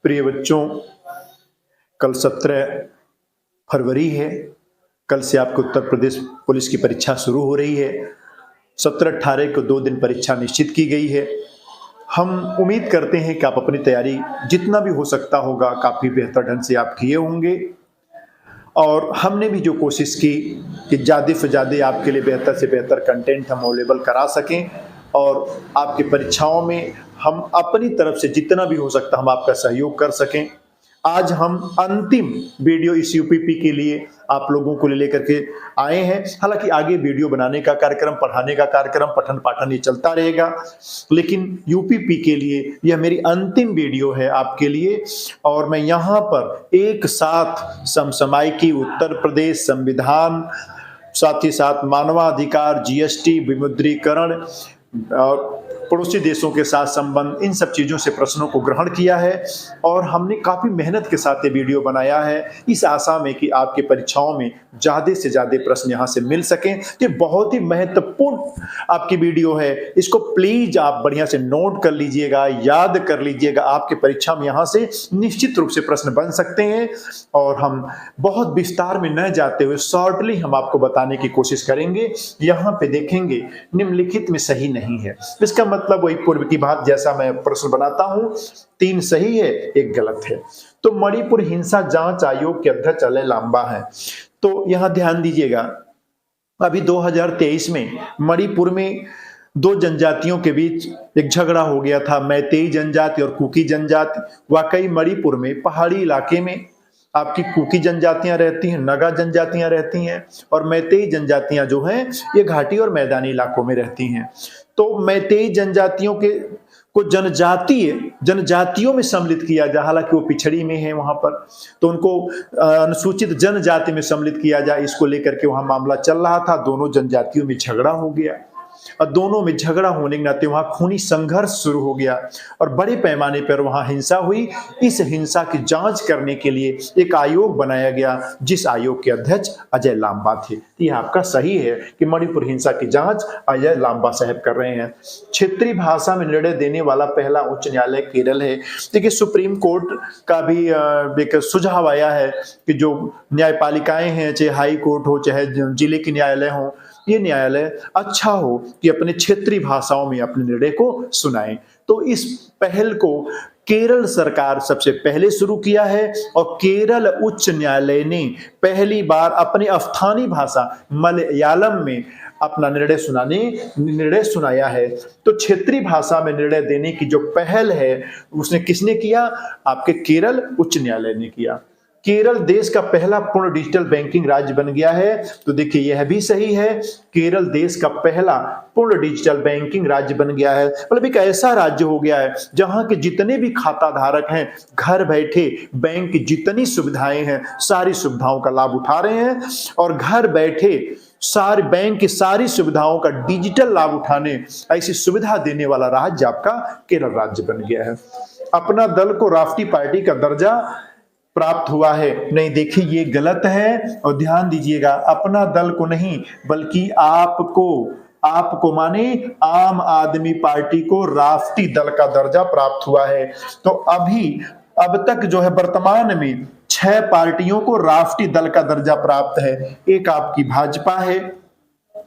प्रिय बच्चों, कल 17 फरवरी है। कल से आपको उत्तर प्रदेश पुलिस की परीक्षा शुरू हो रही है। 17-18 को 2 दिन परीक्षा निश्चित की गई है। हम उम्मीद करते हैं कि आप अपनी तैयारी जितना भी हो सकता होगा काफ़ी बेहतर ढंग से आप किए होंगे, और हमने भी जो कोशिश की कि ज़्यादा से ज़्यादा आपके लिए बेहतर से बेहतर कंटेंट हम अवेलेबल करा सकें, और आपकी परीक्षाओं में हम अपनी तरफ से जितना भी हो सकता हम आपका सहयोग कर सकें। आज हम अंतिम वीडियो इस यूपीपी के लिए आप लोगों को लेकर के आए हैं। हालांकि आगे वीडियो बनाने का कार्यक्रम, पढ़ाने का कार्यक्रम, पठन पाठन ये चलता रहेगा, लेकिन यूपीपी के लिए यह मेरी अंतिम वीडियो है आपके लिए। और मैं यहाँ पर एक साथ समसामयिकी, उत्तर प्रदेश संविधान, साथ ही साथ मानवाधिकार, जीएसटी, विमुद्रीकरण और पड़ोसी देशों के साथ संबंध, इन सब चीज़ों से प्रश्नों को ग्रहण किया है, और हमने काफ़ी मेहनत के साथ ये वीडियो बनाया है इस आशा में कि आपकी परीक्षाओं में ज़्यादा से ज़्यादा प्रश्न यहाँ से मिल सकें। ये बहुत ही महत्वपूर्ण आपकी वीडियो है, इसको प्लीज़ आप बढ़िया से नोट कर लीजिएगा, याद कर लीजिएगा। आपके परीक्षा में यहाँ से निश्चित रूप से प्रश्न बन सकते हैं, और हम बहुत विस्तार में न जाते हुए शॉर्टली हम आपको बताने की कोशिश करेंगे। यहाँ पे देखेंगे निम्नलिखित में सही नहीं है, इसका मतलब वही पूर्व की बात, जैसा मैं प्रश्न बनाता हूं 3 सही है 1 गलत है। तो मणिपुर हिंसा जांच आयोग के अध्यक्ष अजय लांबा है। तो यहां ध्यान दीजिएगा, अभी 2023 में मणिपुर में 2 जनजातियों के बीच एक झगड़ा हो गया था, मैतेई जनजाति और कुकी जनजाति। वाकई मणिपुर में पहाड़ी इलाके में आपकी कुकी जनजातियां रहती हैं, नगा जनजातियां रहती हैं, और मैतेई जनजातियां जो हैं ये घाटी और मैदानी इलाकों में रहती हैं। तो मैतेई जनजातियों के को जनजातियों में सम्मिलित किया जाए, हालांकि वो पिछड़ी में है वहां पर, तो उनको अनुसूचित जनजाति में सम्मिलित किया जाए, इसको लेकर के वहां मामला चल रहा था। दोनों जनजातियों में झगड़ा हो गया, और दोनों में झगड़ा होने के नाते वहां खूनी संघर्ष शुरू हो गया, और बड़े पैमाने पर वहां हिंसा हुई। इस हिंसा की जांच करने के लिए एक आयोग बनाया गया, जिस आयोग के अध्यक्ष अजय लांबा थे। यह आपका सही है कि मणिपुर हिंसा की जांच अजय लांबा साहब कर रहे हैं। क्षेत्रीय भाषा में निर्णय देने वाला पहला उच्च न्यायालय केरल है। देखिए, सुप्रीम कोर्ट का भी एक सुझाव आया है कि जो न्यायपालिकाएं हैं, चाहे हाई कोर्ट हो चाहे जिले के न्यायालय हो, ये न्यायालय अच्छा हो कि अपने क्षेत्रीय भाषाओं में अपने निर्णय को सुनाएं। तो इस पहल को केरल सरकार सबसे पहले शुरू किया है, और केरल उच्च न्यायालय ने पहली बार अपने स्थानीय भाषा मलयालम में अपना निर्णय सुनाया है। तो क्षेत्रीय भाषा में निर्णय देने की जो पहल है उसने किसने किया? आपके केरल उच्च न्यायालय ने किया। केरल देश का पहला पूर्ण डिजिटल बैंकिंग राज्य बन गया है। तो देखिए, यह भी सही है, केरल देश का पहला पूर्ण डिजिटल बैंकिंग राज्य बन गया है। मतलब एक ऐसा राज्य हो गया है जहां के जितने भी खाता धारक हैं, घर बैठे बैंक की जितनी सुविधाएं हैं सारी सुविधाओं का लाभ उठा रहे हैं, और घर बैठे सारे बैंक की सारी सुविधाओं का डिजिटल लाभ उठाने ऐसी सुविधा देने वाला राज्य आपका केरल राज्य बन गया है। अपना दल को राष्ट्रीय पार्टी का दर्जा प्राप्त हुआ है। नहीं, देखिए ये गलत है, और ध्यान दीजिएगा, अपना दल को नहीं बल्कि आपको माने आम आदमी पार्टी को राष्ट्रीय दल का दर्जा प्राप्त हुआ है। तो अब तक जो है वर्तमान में 6 पार्टियों को राष्ट्रीय दल का दर्जा प्राप्त है। एक आपकी भाजपा है,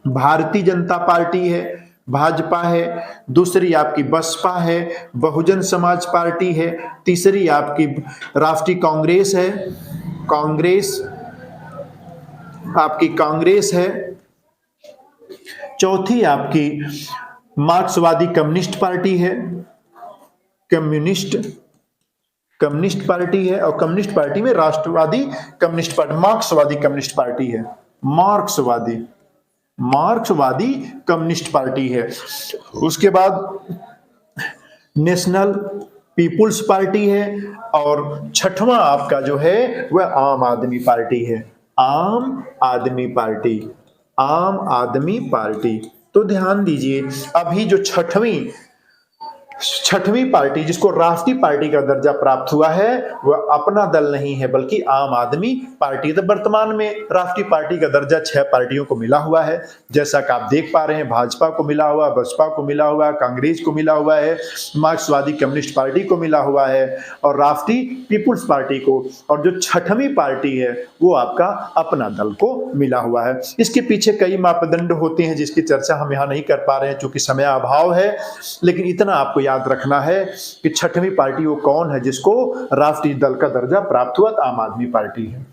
भारतीय जनता पार्टी है, भाजपा है, दूसरी आपकी बसपा है, बहुजन समाज पार्टी है, तीसरी आपकी राष्ट्रीय कांग्रेस है, कांग्रेस है, चौथी आपकी मार्क्सवादी कम्युनिस्ट पार्टी है, कम्युनिस्ट पार्टी है, और कम्युनिस्ट पार्टी में राष्ट्रवादी कम्युनिस्ट पार्टी, मार्क्सवादी कम्युनिस्ट पार्टी है, मार्क्सवादी कम्युनिस्ट पार्टी है। उसके बाद नेशनल पीपुल्स पार्टी है, और 6वां आपका जो है वह आम आदमी पार्टी है, आम आदमी पार्टी। तो ध्यान दीजिए, अभी जो 6वीं छठवीं पार्टी जिसको राष्ट्रीय पार्टी का दर्जा प्राप्त हुआ है वह अपना दल नहीं है बल्कि आम आदमी पार्टी। तो वर्तमान में राष्ट्रीय पार्टी का दर्जा 6 पार्टियों को मिला हुआ है, जैसा कि आप देख पा रहे हैं। भाजपा को मिला हुआ, बसपा को मिला हुआ, कांग्रेस को मिला हुआ है, मार्क्सवादी कम्युनिस्ट पार्टी को मिला हुआ है और राष्ट्रीय पीपुल्स पार्टी को, और जो छठवीं पार्टी है वो आपका अपना दल को मिला हुआ है। इसके पीछे कई मापदंड होते हैं जिसकी चर्चा हम यहाँ नहीं कर पा रहे हैं क्योंकि समय अभाव है, लेकिन इतना आपको याद रखना है कि छठवीं पार्टी वो कौन है जिसको राष्ट्रीय दल का दर्जा प्राप्त हुआ, आम आदमी पार्टी है।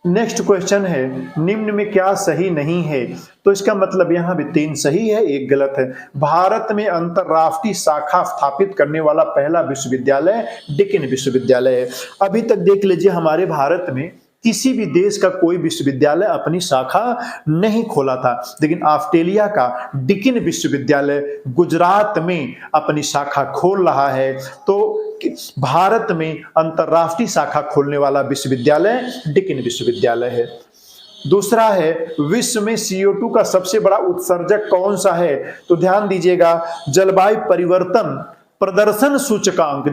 नेक्स्ट क्वेश्चन है, निम्न में क्या सही नहीं है? तो इसका मतलब यहां भी 3 सही है, 1 गलत है। भारत में अंतरराष्ट्रीय शाखा स्थापित करने वाला पहला विश्वविद्यालय डिकिन विश्वविद्यालय है। अभी तक देख लीजिए हमारे भारत में किसी भी देश का कोई विश्वविद्यालय अपनी शाखा नहीं खोला था, लेकिन ऑस्ट्रेलिया का डिकिन विश्वविद्यालय गुजरात में अपनी शाखा खोल रहा है। तो भारत में अंतरराष्ट्रीय शाखा खोलने वाला विश्वविद्यालय डिकिन विश्वविद्यालय है। दूसरा है, विश्व में CO2 का सबसे बड़ा उत्सर्जक कौन सा है? तो ध्यान दीजिएगा, जलवायु परिवर्तन प्रदर्शन सूचकांक,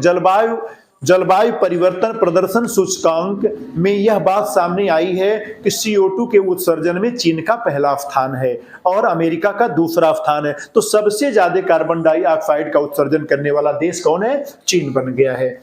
जलवायु परिवर्तन प्रदर्शन सूचकांक में यह बात सामने आई है कि CO2 के उत्सर्जन में चीन का पहला स्थान है और अमेरिका का दूसरा स्थान है। तो सबसे ज्यादा कार्बन डाइऑक्साइड का उत्सर्जन करने वाला देश कौन है? चीन बन गया है।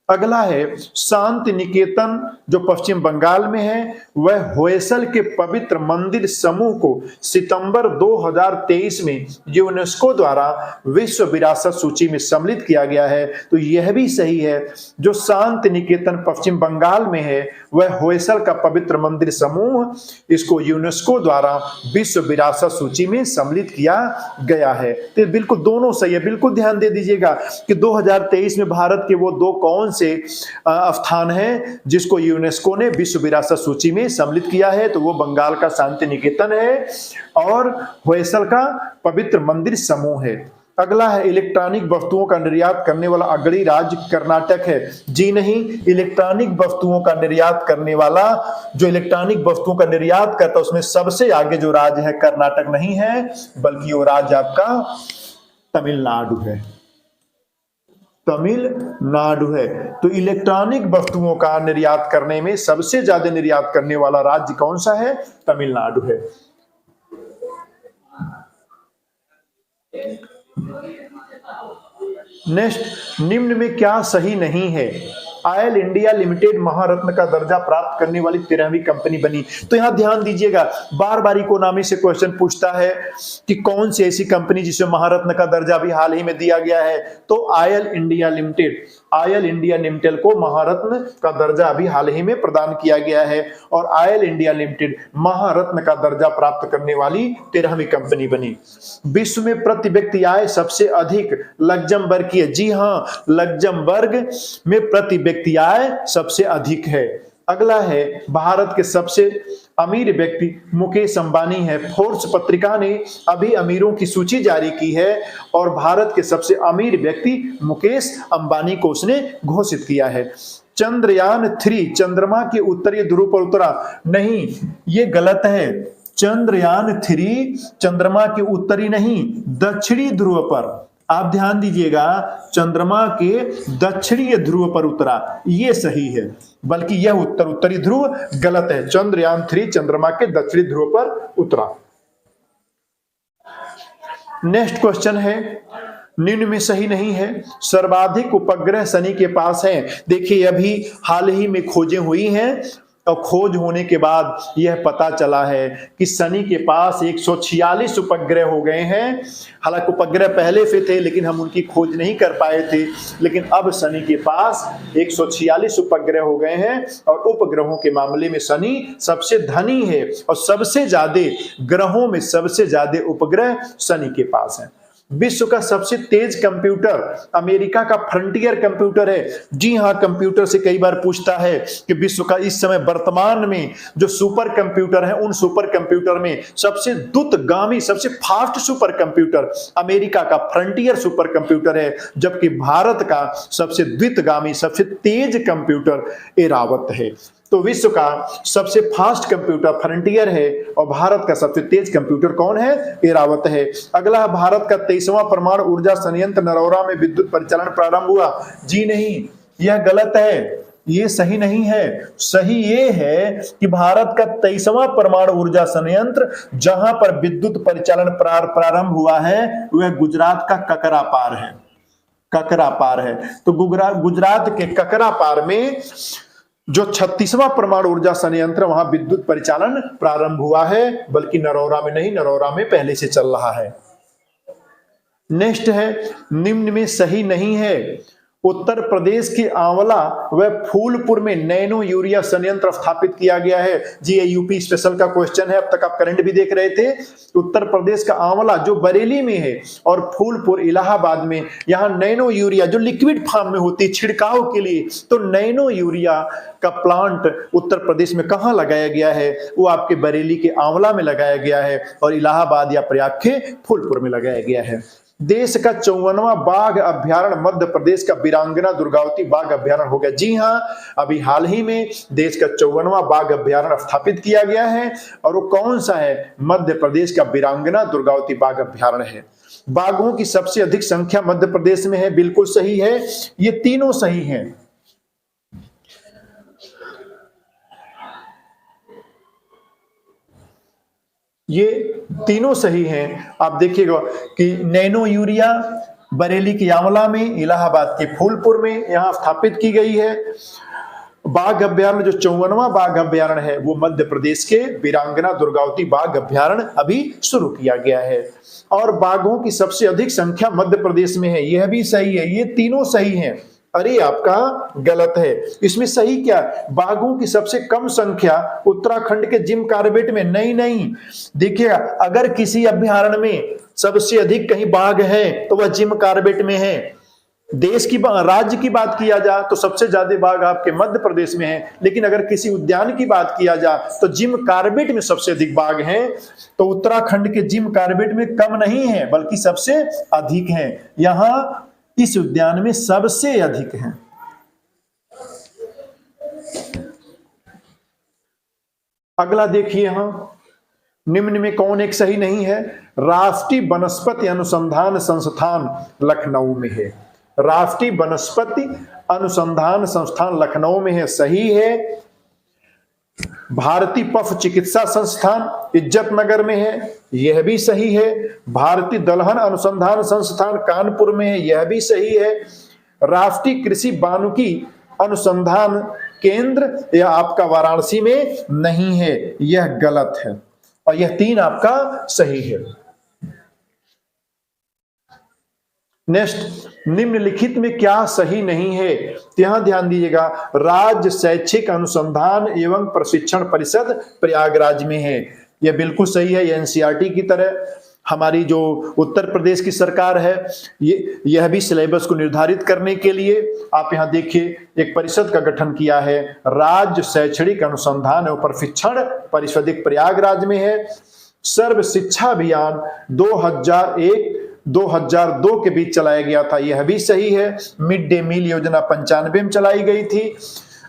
अगला है, शांति निकेतन जो पश्चिम बंगाल में है वह होयसल के पवित्र मंदिर समूह को सितंबर 2023 में यूनेस्को द्वारा विश्व विरासत सूची में सम्मिलित किया गया है। तो यह भी सही है, जो शांति निकेतन पश्चिम बंगाल में है वह होयसल का पवित्र मंदिर समूह, इसको यूनेस्को द्वारा विश्व विरासत सूची में सम्मिलित किया गया है। तो बिल्कुल दोनों सही है। बिल्कुल ध्यान दे दीजिएगा कि 2023 में भारत के वो 2 कौन से स्थान है जिसको यूनेस्को ने विश्व विरासत सूची में सम्मिलित किया है? तो वो बंगाल का शांति निकेतन है और होयसल का पवित्र मंदिर समूह है। अगला है, इलेक्ट्रॉनिक वस्तुओं का निर्यात करने वाला अग्रणी राज्य कर्नाटक है। जी नहीं, इलेक्ट्रॉनिक वस्तुओं का निर्यात करने वाला, जो इलेक्ट्रॉनिक वस्तुओं का निर्यात करता है उसमें सबसे आगे जो राज्य है कर्नाटक नहीं है, बल्कि वो राज्य आपका तमिलनाडु है। तमिलनाडु है। तो इलेक्ट्रॉनिक वस्तुओं का निर्यात करने में सबसे ज्यादा निर्यात करने वाला राज्य कौन सा है? तमिलनाडु है। नेक्स्ट, निम्न में क्या सही नहीं है? ऑयल इंडिया लिमिटेड महारत्न का दर्जा प्राप्त करने वाली 13वीं कंपनी बनी। तो यहां ध्यान दीजिएगा, बार बार इकोनॉमी से क्वेश्चन पूछता है कि कौन सी ऐसी कंपनी जिसे महारत्न का दर्जा भी हाल ही में दिया गया है? तो ऑयल इंडिया लिमिटेड को महारत्न का दर्जा अभी हाल ही में प्रदान किया गया है और ऑयल इंडिया लिमिटेड महारत्न का दर्जा प्राप्त करने वाली 13वीं कंपनी बनी। विश्व में प्रति व्यक्ति आय सबसे अधिक लग्जमबर्ग की है। जी हां, लग्जमबर्ग में प्रति व्यक्ति आय सबसे अधिक है। अगला है, भारत के सबसे अमीर व्यक्ति मुकेश अंबानी है। फोर्ब्स पत्रिका ने अभी अमीरों की सूची जारी की है और भारत के सबसे अमीर व्यक्ति मुकेश अंबानी को उसने घोषित किया है। चंद्रयान 3 चंद्रमा के उत्तरी ध्रुव पर उतरा। नहीं, ये गलत है। चंद्रयान 3 चंद्रमा के उत्तरी नहीं, दक्षिणी ध्रुव पर, आप ध्यान दीजिएगा, चंद्रमा के दक्षिणी ध्रुव पर उतरा, ये सही है, बल्कि यह उत्तरी ध्रुव गलत है। चंद्रयान 3 चंद्रमा के दक्षिणी ध्रुव पर उतरा। नेक्स्ट क्वेश्चन है, निम्न में सही नहीं है। सर्वाधिक उपग्रह शनि के पास हैं। देखिए, अभी हाल ही में खोजें हुई हैं और खोज होने के बाद यह पता चला है कि शनि के पास 146 उपग्रह हो गए हैं। हालांकि उपग्रह पहले से थे लेकिन हम उनकी खोज नहीं कर पाए थे, लेकिन अब शनि के पास 146 उपग्रह हो गए हैं और उपग्रहों के मामले में शनि सबसे धनी है और सबसे ज्यादा ग्रहों में सबसे ज्यादा उपग्रह शनि के पास है। विश्व का सबसे तेज कंप्यूटर अमेरिका का फ्रंटियर कंप्यूटर है। जी हां, कंप्यूटर से कई बार पूछता है कि विश्व का इस समय वर्तमान में जो सुपर कंप्यूटर है, उन सुपर कंप्यूटर में सबसे द्रुतगामी, सबसे फास्ट सुपर कंप्यूटर अमेरिका का फ्रंटियर सुपर कंप्यूटर है, जबकि भारत का सबसे द्रुतगामी, सबसे तेज कंप्यूटर एरावत है। तो विश्व का सबसे फास्ट कंप्यूटर फ्रंटियर है और भारत का सबसे तेज कंप्यूटर कौन है? एरावत है। अगला, भारत का 23वां परमाणु ऊर्जा संयंत्र नरौरा में विद्युत परिचालन प्रारंभ हुआ। जी नहीं, यह गलत है, ये सही नहीं है। सही ये है कि भारत का 23वां परमाणु ऊर्जा संयंत्र जहां पर विद्युत परिचालन प्रारंभ हुआ है वह गुजरात का ककरापार है। ककरापार है। तो गुजरात के ककरापार में जो 36वां परमाणु ऊर्जा संयंत्र वहां विद्युत परिचालन प्रारंभ हुआ है, बल्कि नरौरा में नहीं, नरौरा में पहले से चल रहा है। नेक्स्ट है, निम्न में सही नहीं है। उत्तर प्रदेश के आंवला व फूलपुर में नैनो यूरिया संयंत्र स्थापित किया गया है। जी, ये यूपी स्पेशल का क्वेश्चन है, अब तक आप करंट भी देख रहे थे। उत्तर प्रदेश का आंवला जो बरेली में है और फूलपुर इलाहाबाद में, यहाँ नैनो यूरिया जो लिक्विड फॉर्म में होती है छिड़काव के लिए, तो नैनो यूरिया का प्लांट उत्तर प्रदेश में कहाँ लगाया गया है? वो आपके बरेली के आंवला में लगाया गया है और इलाहाबाद या प्रयाग के फूलपुर में लगाया गया है। देश का 54वां बाघ अभ्यारण्य मध्य प्रदेश का वीरांगना दुर्गावती बाघ अभ्यारण्य हो गया। जी हां, अभी हाल ही में देश का 54वां बाघ अभ्यारण्य स्थापित किया गया है और वो कौन सा है? मध्य प्रदेश का वीरांगना दुर्गावती बाघ अभ्यारण्य है। बाघों की सबसे अधिक संख्या मध्य प्रदेश में है, बिल्कुल सही है, ये तीनों सही हैं। ये तीनों सही हैं। आप देखिएगा कि नैनो यूरिया बरेली के आंवला में, इलाहाबाद के फूलपुर में यहां स्थापित की गई है। बाघ अभ्यारण्य जो 54वां बाघ अभ्यारण्य है वो मध्य प्रदेश के वीरांगना दुर्गावती बाघ अभ्यारण्य अभी शुरू किया गया है। और बाघों की सबसे अधिक संख्या मध्य प्रदेश में है, यह भी सही है, ये तीनों सही हैं। अरे आपका गलत है, इसमें सही क्या? बाघों की सबसे कम संख्या उत्तराखंड के जिम कार्बेट में। नहीं, देखिएगा, अगर किसी अभ्यारण्य में सबसे अधिक कहीं बाघ है तो वह जिम कार्बेट में है। देश की राज्य की बात किया जाए तो सबसे ज्यादा बाघ आपके मध्य प्रदेश में है, लेकिन अगर किसी उद्यान की बात किया जाए तो जिम कार्बेट में सबसे अधिक बाघ हैं। तो उत्तराखंड के जिम कार्बेट में कम नहीं है बल्कि सबसे अधिक हैं। यहां इस उद्यान में सबसे अधिक हैं। अगला देखिए, यहां निम्न में कौन एक सही नहीं है? राष्ट्रीय वनस्पति अनुसंधान संस्थान लखनऊ में है। राष्ट्रीय वनस्पति अनुसंधान संस्थान लखनऊ में है, सही है। भारतीय पशु चिकित्सा संस्थान इज्जतनगर में है, यह भी सही है। भारतीय दलहन अनुसंधान संस्थान कानपुर में है, यह भी सही है। राष्ट्रीय कृषि वानिकी अनुसंधान केंद्र यह आपका वाराणसी में नहीं है, यह गलत है। और यह तीन आपका सही है। नेक्स्ट, निम्नलिखित में क्या सही नहीं है? यहां ध्यान दीजिएगा, राज्य शैक्षिक अनुसंधान एवं प्रशिक्षण परिषद प्रयागराज में है, यह बिल्कुल सही है। एनसीईआरटी की तरह हमारी जो उत्तर प्रदेश की सरकार है, यह भी सिलेबस को निर्धारित करने के लिए आप यहां देखिए एक परिषद का गठन किया है, राज्य शैक्षणिक अनुसंधान एवं प्रशिक्षण परिषद, एक प्रयागराज में है। सर्व शिक्षा अभियान 2001-2002 के बीच चलाया गया था, यह भी सही है। मिड डे मील योजना 95 में चलाई गई थी।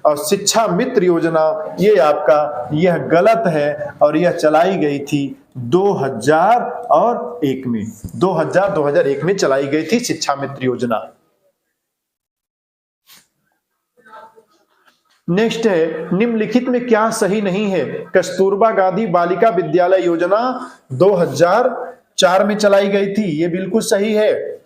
और शिक्षा मित्र योजना ये आपका यह गलत है और यह चलाई गई थी 2001 में, 2001 में चलाई गई थी शिक्षा मित्र योजना। नेक्स्ट है, निम्नलिखित में क्या सही नहीं है? कस्तूरबा गांधी बालिका विद्यालय योजना 2004 में चलाई गई थी, ये बिल्कुल सही है।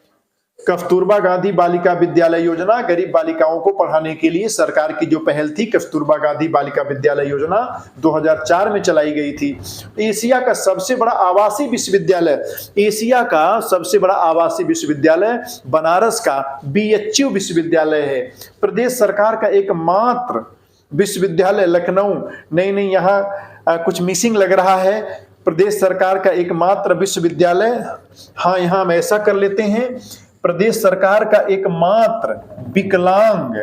कस्तूरबा गांधी बालिका विद्यालय योजना गरीब बालिकाओं को पढ़ाने के लिए सरकार की जो पहल थी, कस्तूरबा गांधी बालिका विद्यालय योजना 2004 में चलाई गई थी। एशिया का सबसे बड़ा आवासीय विश्वविद्यालय, एशिया का सबसे बड़ा आवासीय विश्वविद्यालय बनारस का बीएचयू विश्वविद्यालय है। प्रदेश सरकार का एकमात्र विश्वविद्यालय लखनऊ, नहीं, यहाँ कुछ मिसिंग लग रहा है। प्रदेश सरकार का एकमात्र विश्वविद्यालय, हाँ यहाँ हम ऐसा कर लेते हैं, प्रदेश सरकार का एकमात्र विकलांग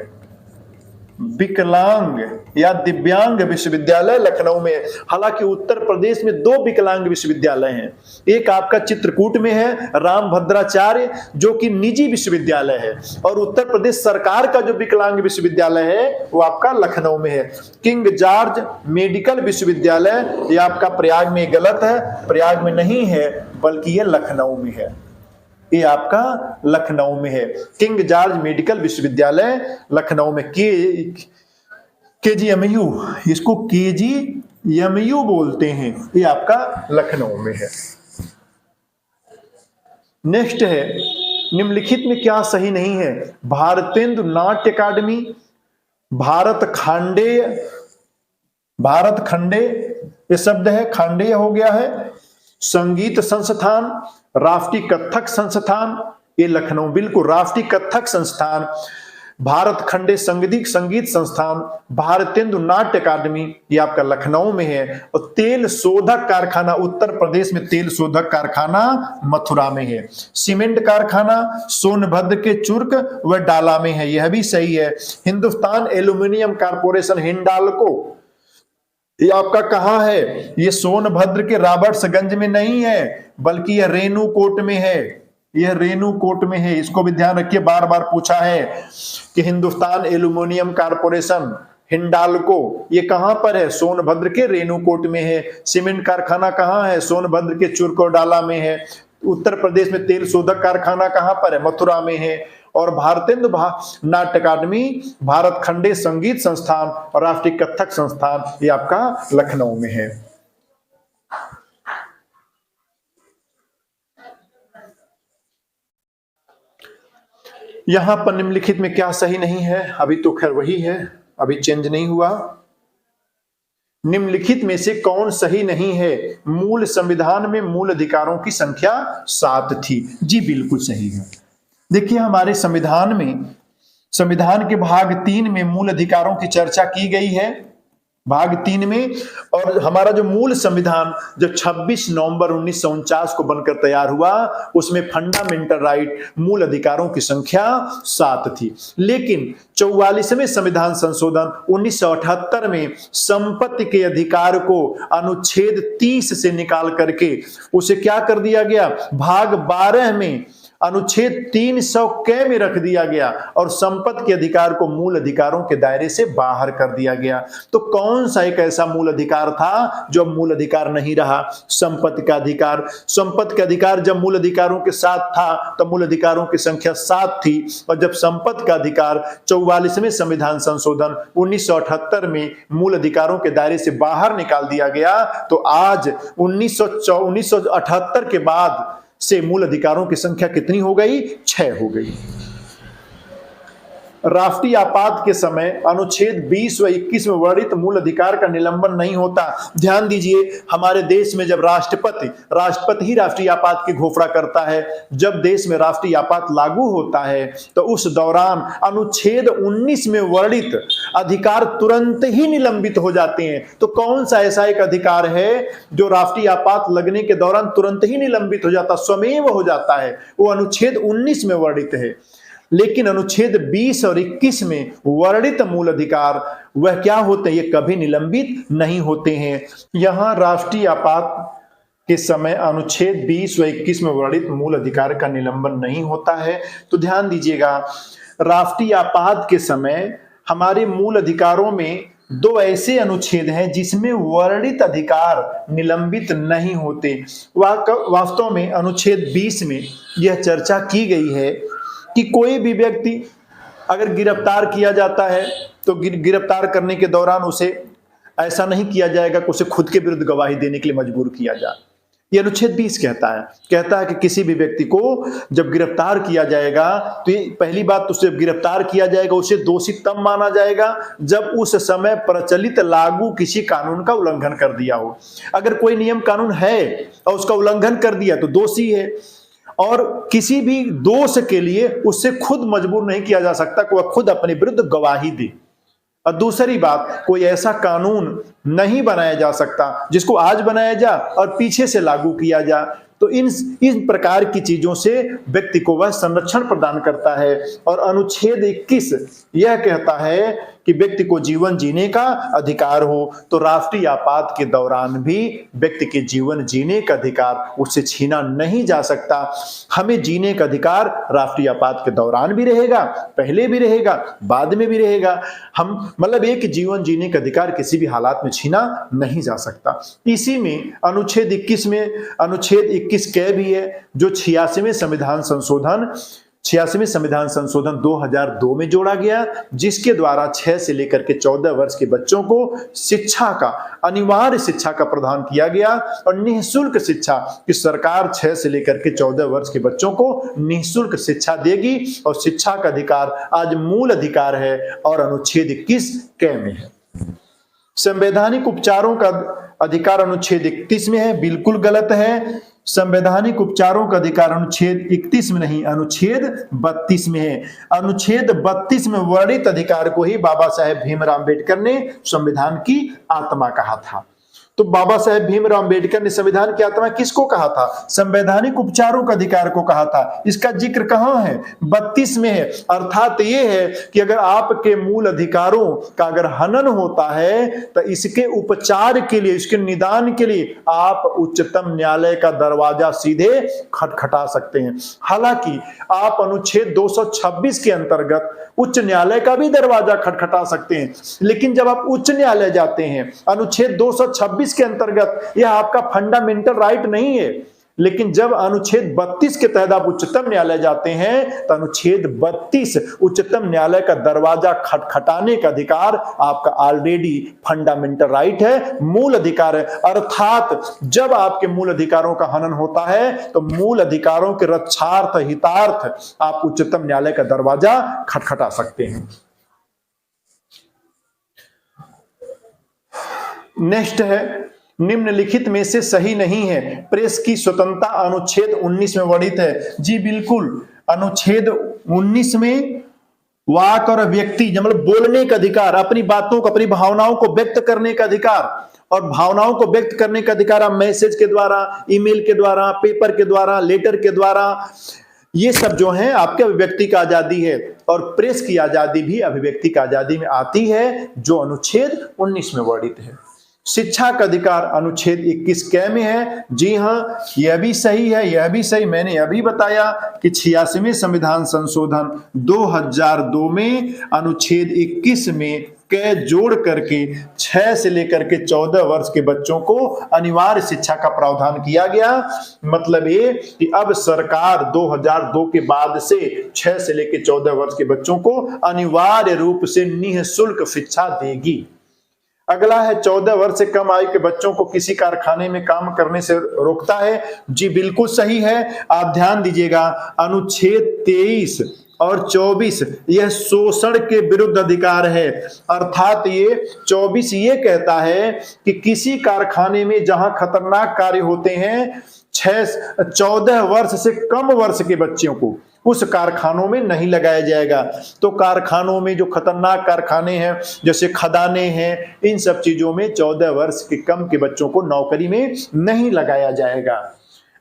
विकलांग या दिव्यांग विश्वविद्यालय लखनऊ में। हालांकि उत्तर प्रदेश में 2 विकलांग विश्वविद्यालय हैं। एक आपका चित्रकूट में है रामभद्राचार्य, जो कि निजी विश्वविद्यालय है, और उत्तर प्रदेश सरकार का जो विकलांग विश्वविद्यालय है वो आपका लखनऊ में है। किंग जॉर्ज मेडिकल विश्वविद्यालय ये आपका प्रयाग में, गलत है, प्रयाग में नहीं है बल्कि ये लखनऊ में है। ये आपका लखनऊ में है, किंग जॉर्ज मेडिकल विश्वविद्यालय लखनऊ में। KGMU, इसको KGMU बोलते हैं, ये आपका लखनऊ में है। नेक्स्ट है, निम्नलिखित में क्या सही नहीं है? भारतेंदु नाट्य अकादमी, भारत खंडेय ये शब्द है, खांडेय हो गया है। संगीत संस्थान, राष्ट्रीय कथक संस्थान, ये लखनऊ, बिल्कुल राष्ट्रीय कथक संस्थान, भारत खंडे संगीत संस्थान, भारतेंदु नाट्य अकादमी, ये आपका लखनऊ में है। और तेल शोधक कारखाना, उत्तर प्रदेश में तेल शोधक कारखाना मथुरा में है। सीमेंट कारखाना सोनभद्र के चुर्क व डाला में है, यह भी सही है। हिंदुस्तान एल्यूमिनियम कारपोरेशन हिंडाल्को, ये आपका कहां है? ये सोनभद्र के रॉबर्ट्सगंज में नहीं है बल्कि यह रेणुकूट में है, यह रेणुकूट में है। इसको भी ध्यान रखिए, बार बार पूछा है कि हिंदुस्तान एल्यूमिनियम कारपोरेशन हिंडाल्को ये कहां पर है? सोनभद्र के रेणुकूट में है। सीमेंट कारखाना कहां है? सोनभद्र के चुरकोडाला में है। उत्तर प्रदेश में तेल शोधक कारखाना कहां पर है? मथुरा में है। और भारतेंदु नाट्य अकादमी, भारत खंडे संगीत संस्थान और राष्ट्रीय कथक संस्थान ये आपका लखनऊ में है। यहां पर निम्नलिखित में क्या सही नहीं है? अभी तो खैर वही है, अभी चेंज नहीं हुआ। निम्नलिखित में से कौन सही नहीं है? मूल संविधान में मूल अधिकारों की संख्या 7 थी। जी बिल्कुल सही है। देखिए हमारे संविधान में, संविधान के भाग 3 में मूल अधिकारों की चर्चा की गई है, भाग 3 में। और हमारा जो मूल संविधान जो 26 नवंबर 1949 को बनकर तैयार हुआ, उसमें फंडामेंटल राइट मूल अधिकारों की संख्या 7 थी। लेकिन 44वें संविधान संशोधन 1978 में संपत्ति के अधिकार को अनुच्छेद 30 से निकाल करके उसे क्या कर दिया गया? भाग 12 में अनुच्छेद 300 के में रख दिया गया और संपत्ति के अधिकार को मूल अधिकारों के दायरे से बाहर कर दिया गया। तो कौन सा एक ऐसा मूल अधिकार था जो मूल अधिकार नहीं रहा? संपत्ति का अधिकार। संपत्ति का अधिकार जब मूल अधिकारों के साथ था तो मूल अधिकारों की संख्या 7 थी, और जब संपत्ति का अधिकार 44वें संविधान संशोधन 1978 में मूल अधिकारों के दायरे से बाहर निकाल दिया गया, तो आज 1978 के बाद से मूल अधिकारों की संख्या कितनी हो गई? 6 हो गई। राष्ट्रीय आपात के समय अनुच्छेद 20 व 21 में वर्णित मूल अधिकार का निलंबन नहीं होता। ध्यान दीजिए, हमारे देश में जब राष्ट्रपति ही राष्ट्रीय आपात की घोषणा करता है, जब देश में राष्ट्रीय आपात लागू होता है तो उस दौरान अनुच्छेद 19 में वर्णित अधिकार तुरंत ही निलंबित हो जाते हैं। तो कौन सा ऐसा एक अधिकार है जो राष्ट्रीय आपात लगने के दौरान तुरंत ही निलंबित हो जाता, स्वमेव हो जाता है? वो अनुच्छेद 19 में वर्णित है। लेकिन अनुच्छेद 20 और 21 में वर्णित मूल अधिकार वह क्या होते हैं? ये कभी निलंबित नहीं होते हैं। यहां राष्ट्रीय आपात के समय अनुच्छेद 20 व 21 में वर्णित मूल अधिकार का निलंबन नहीं होता है। तो ध्यान दीजिएगा, राष्ट्रीय आपात के समय हमारे मूल अधिकारों में 2 ऐसे अनुच्छेद हैं जिसमें वर्णित अधिकार निलंबित नहीं होते। वास्तव में अनुच्छेद 20 में यह चर्चा की गई है कि कोई भी व्यक्ति अगर गिरफ्तार किया जाता है तो गिरफ्तार करने के दौरान उसे ऐसा नहीं किया जाएगा कि उसे खुद के विरुद्ध गवाही देने के लिए मजबूर किया जाए। यह अनुच्छेद 20 कहता है कि किसी भी व्यक्ति को जब गिरफ्तार किया जाएगा तो ये पहली बात तो उसे गिरफ्तार किया जाएगा, उसे दोषी तब माना जाएगा जब उस समय प्रचलित लागू किसी कानून का उल्लंघन कर दिया हो। अगर कोई नियम कानून है और उसका उल्लंघन कर दिया तो दोषी है, और किसी भी दोष के लिए उससे खुद मजबूर नहीं किया जा सकता कि वह खुद अपने विरुद्ध गवाही दे। और दूसरी बात, कोई ऐसा कानून नहीं बनाया जा सकता जिसको आज बनाया जा और पीछे से लागू किया जा। तो इन प्रकार की चीजों से व्यक्ति को वह संरक्षण प्रदान करता है। और अनुच्छेद 21 यह कहता है कि व्यक्ति को जीवन जीने का अधिकार हो, तो राष्ट्रीय आपात के दौरान भी व्यक्ति के जीवन जीने का अधिकार उससे छीना नहीं जा सकता। हमें जीने का अधिकार राष्ट्रीय आपात के दौरान भी रहेगा, पहले भी रहेगा, बाद में भी रहेगा। हम मतलब एक जीवन जीने का अधिकार किसी भी हालात में छीना नहीं जा सकता। इसी में अनुच्छेद 21 में अनुच्छेद 21 क भी है, जो 86वें संविधान संशोधन 2002 में जोड़ा गया, जिसके द्वारा 6 से लेकर के 14 वर्ष के बच्चों को शिक्षा का, अनिवार्य शिक्षा का प्रदान किया गया और निःशुल्क शिक्षा की सरकार 6 से लेकर के 14 वर्ष के बच्चों को निःशुल्क शिक्षा देगी। और शिक्षा का अधिकार आज मूल अधिकार है और अनुच्छेद 21 क में है। संवैधानिक उपचारों का अधिकार अनुच्छेद 31 में है, बिल्कुल गलत है। संवैधानिक उपचारों का अधिकार अनुच्छेद 31 में नहीं, अनुच्छेद 32 में है। अनुच्छेद 32 में वर्णित अधिकार को ही बाबा साहेब भीमराव अम्बेडकर ने संविधान की आत्मा कहा था। तो बाबा साहेब भीमराव अम्बेडकर ने संविधान की आत्मा किसको कहा था? संवैधानिक उपचारों का अधिकार को कहा था। इसका जिक्र कहां है? 32 में है। अर्थात ये है कि अगर आपके मूल अधिकारों का अगर हनन होता है तो इसके उपचार के लिए, इसके निदान के लिए आप उच्चतम न्यायालय का दरवाजा सीधे खटखटा सकते हैं। हालांकि आप अनुच्छेद 226 के अंतर्गत उच्च न्यायालय का भी दरवाजा खटखटा सकते हैं, लेकिन जब आप उच्च न्यायालय जाते हैं, अनुच्छेद 226 के अंतर्गत यह आपका फंडामेंटल राइट नहीं है। लेकिन जब अनुच्छेद 32 के तहत आप उच्चतम न्यायालय जाते हैं तो अनुच्छेद 32 उच्चतम न्यायालय का दरवाजा खटखटाने का अधिकार आपका ऑलरेडी फंडामेंटल राइट है, मूल अधिकार है। अर्थात जब आपके मूल अधिकारों का हनन होता है तो मूल अधिकारों के रक्षार्थ, हितार्थ आप उच्चतम न्यायालय का दरवाजा खटखटा सकते हैं। नेक्स्ट है, निम्नलिखित में से सही नहीं है। प्रेस की स्वतंत्रता अनुच्छेद 19 में वर्णित है। जी बिल्कुल, अनुच्छेद 19 में वाक और व्यक्ति मतलब बोलने का अधिकार, अपनी बातों को, अपनी भावनाओं को व्यक्त करने का अधिकार, और भावनाओं को व्यक्त करने का अधिकार आप मैसेज के द्वारा, ईमेल के द्वारा, पेपर के द्वारा, लेटर के द्वारा, ये सब जो है आपके अभिव्यक्ति का आजादी है। और प्रेस की आजादी भी अभिव्यक्ति की आजादी में आती है, जो अनुच्छेद 19 में वर्णित है। शिक्षा का अधिकार अनुच्छेद 21 क में है। जी हाँ, यह भी सही है, यह भी सही। मैंने अभी बताया कि 86वें संविधान संशोधन 2002 में अनुच्छेद 21 में क जोड़ करके 6 से लेकर के 14 वर्ष के बच्चों को अनिवार्य शिक्षा का प्रावधान किया गया। मतलब ये कि अब सरकार 2002 के बाद से 6 से लेकर 14 वर्ष के बच्चों को अनिवार्य रूप से निःशुल्क शिक्षा देगी। अगला है, 14 वर्ष से कम आयु के बच्चों को किसी कारखाने में काम करने से रोकता है। जी बिल्कुल सही है। आप ध्यान दीजिएगा, अनुच्छेद 23 और 24 यह शोषण के विरुद्ध अधिकार है। अर्थात ये 24 ये कहता है कि किसी कारखाने में जहां खतरनाक कार्य होते हैं, 14 वर्ष से कम वर्ष के बच्चों को उस कारखानों में नहीं लगाया जाएगा। तो कारखानों में जो खतरनाक कारखाने हैं, जैसे खदाने हैं, इन सब चीजों में 14 वर्ष के कम के बच्चों को नौकरी में नहीं लगाया जाएगा।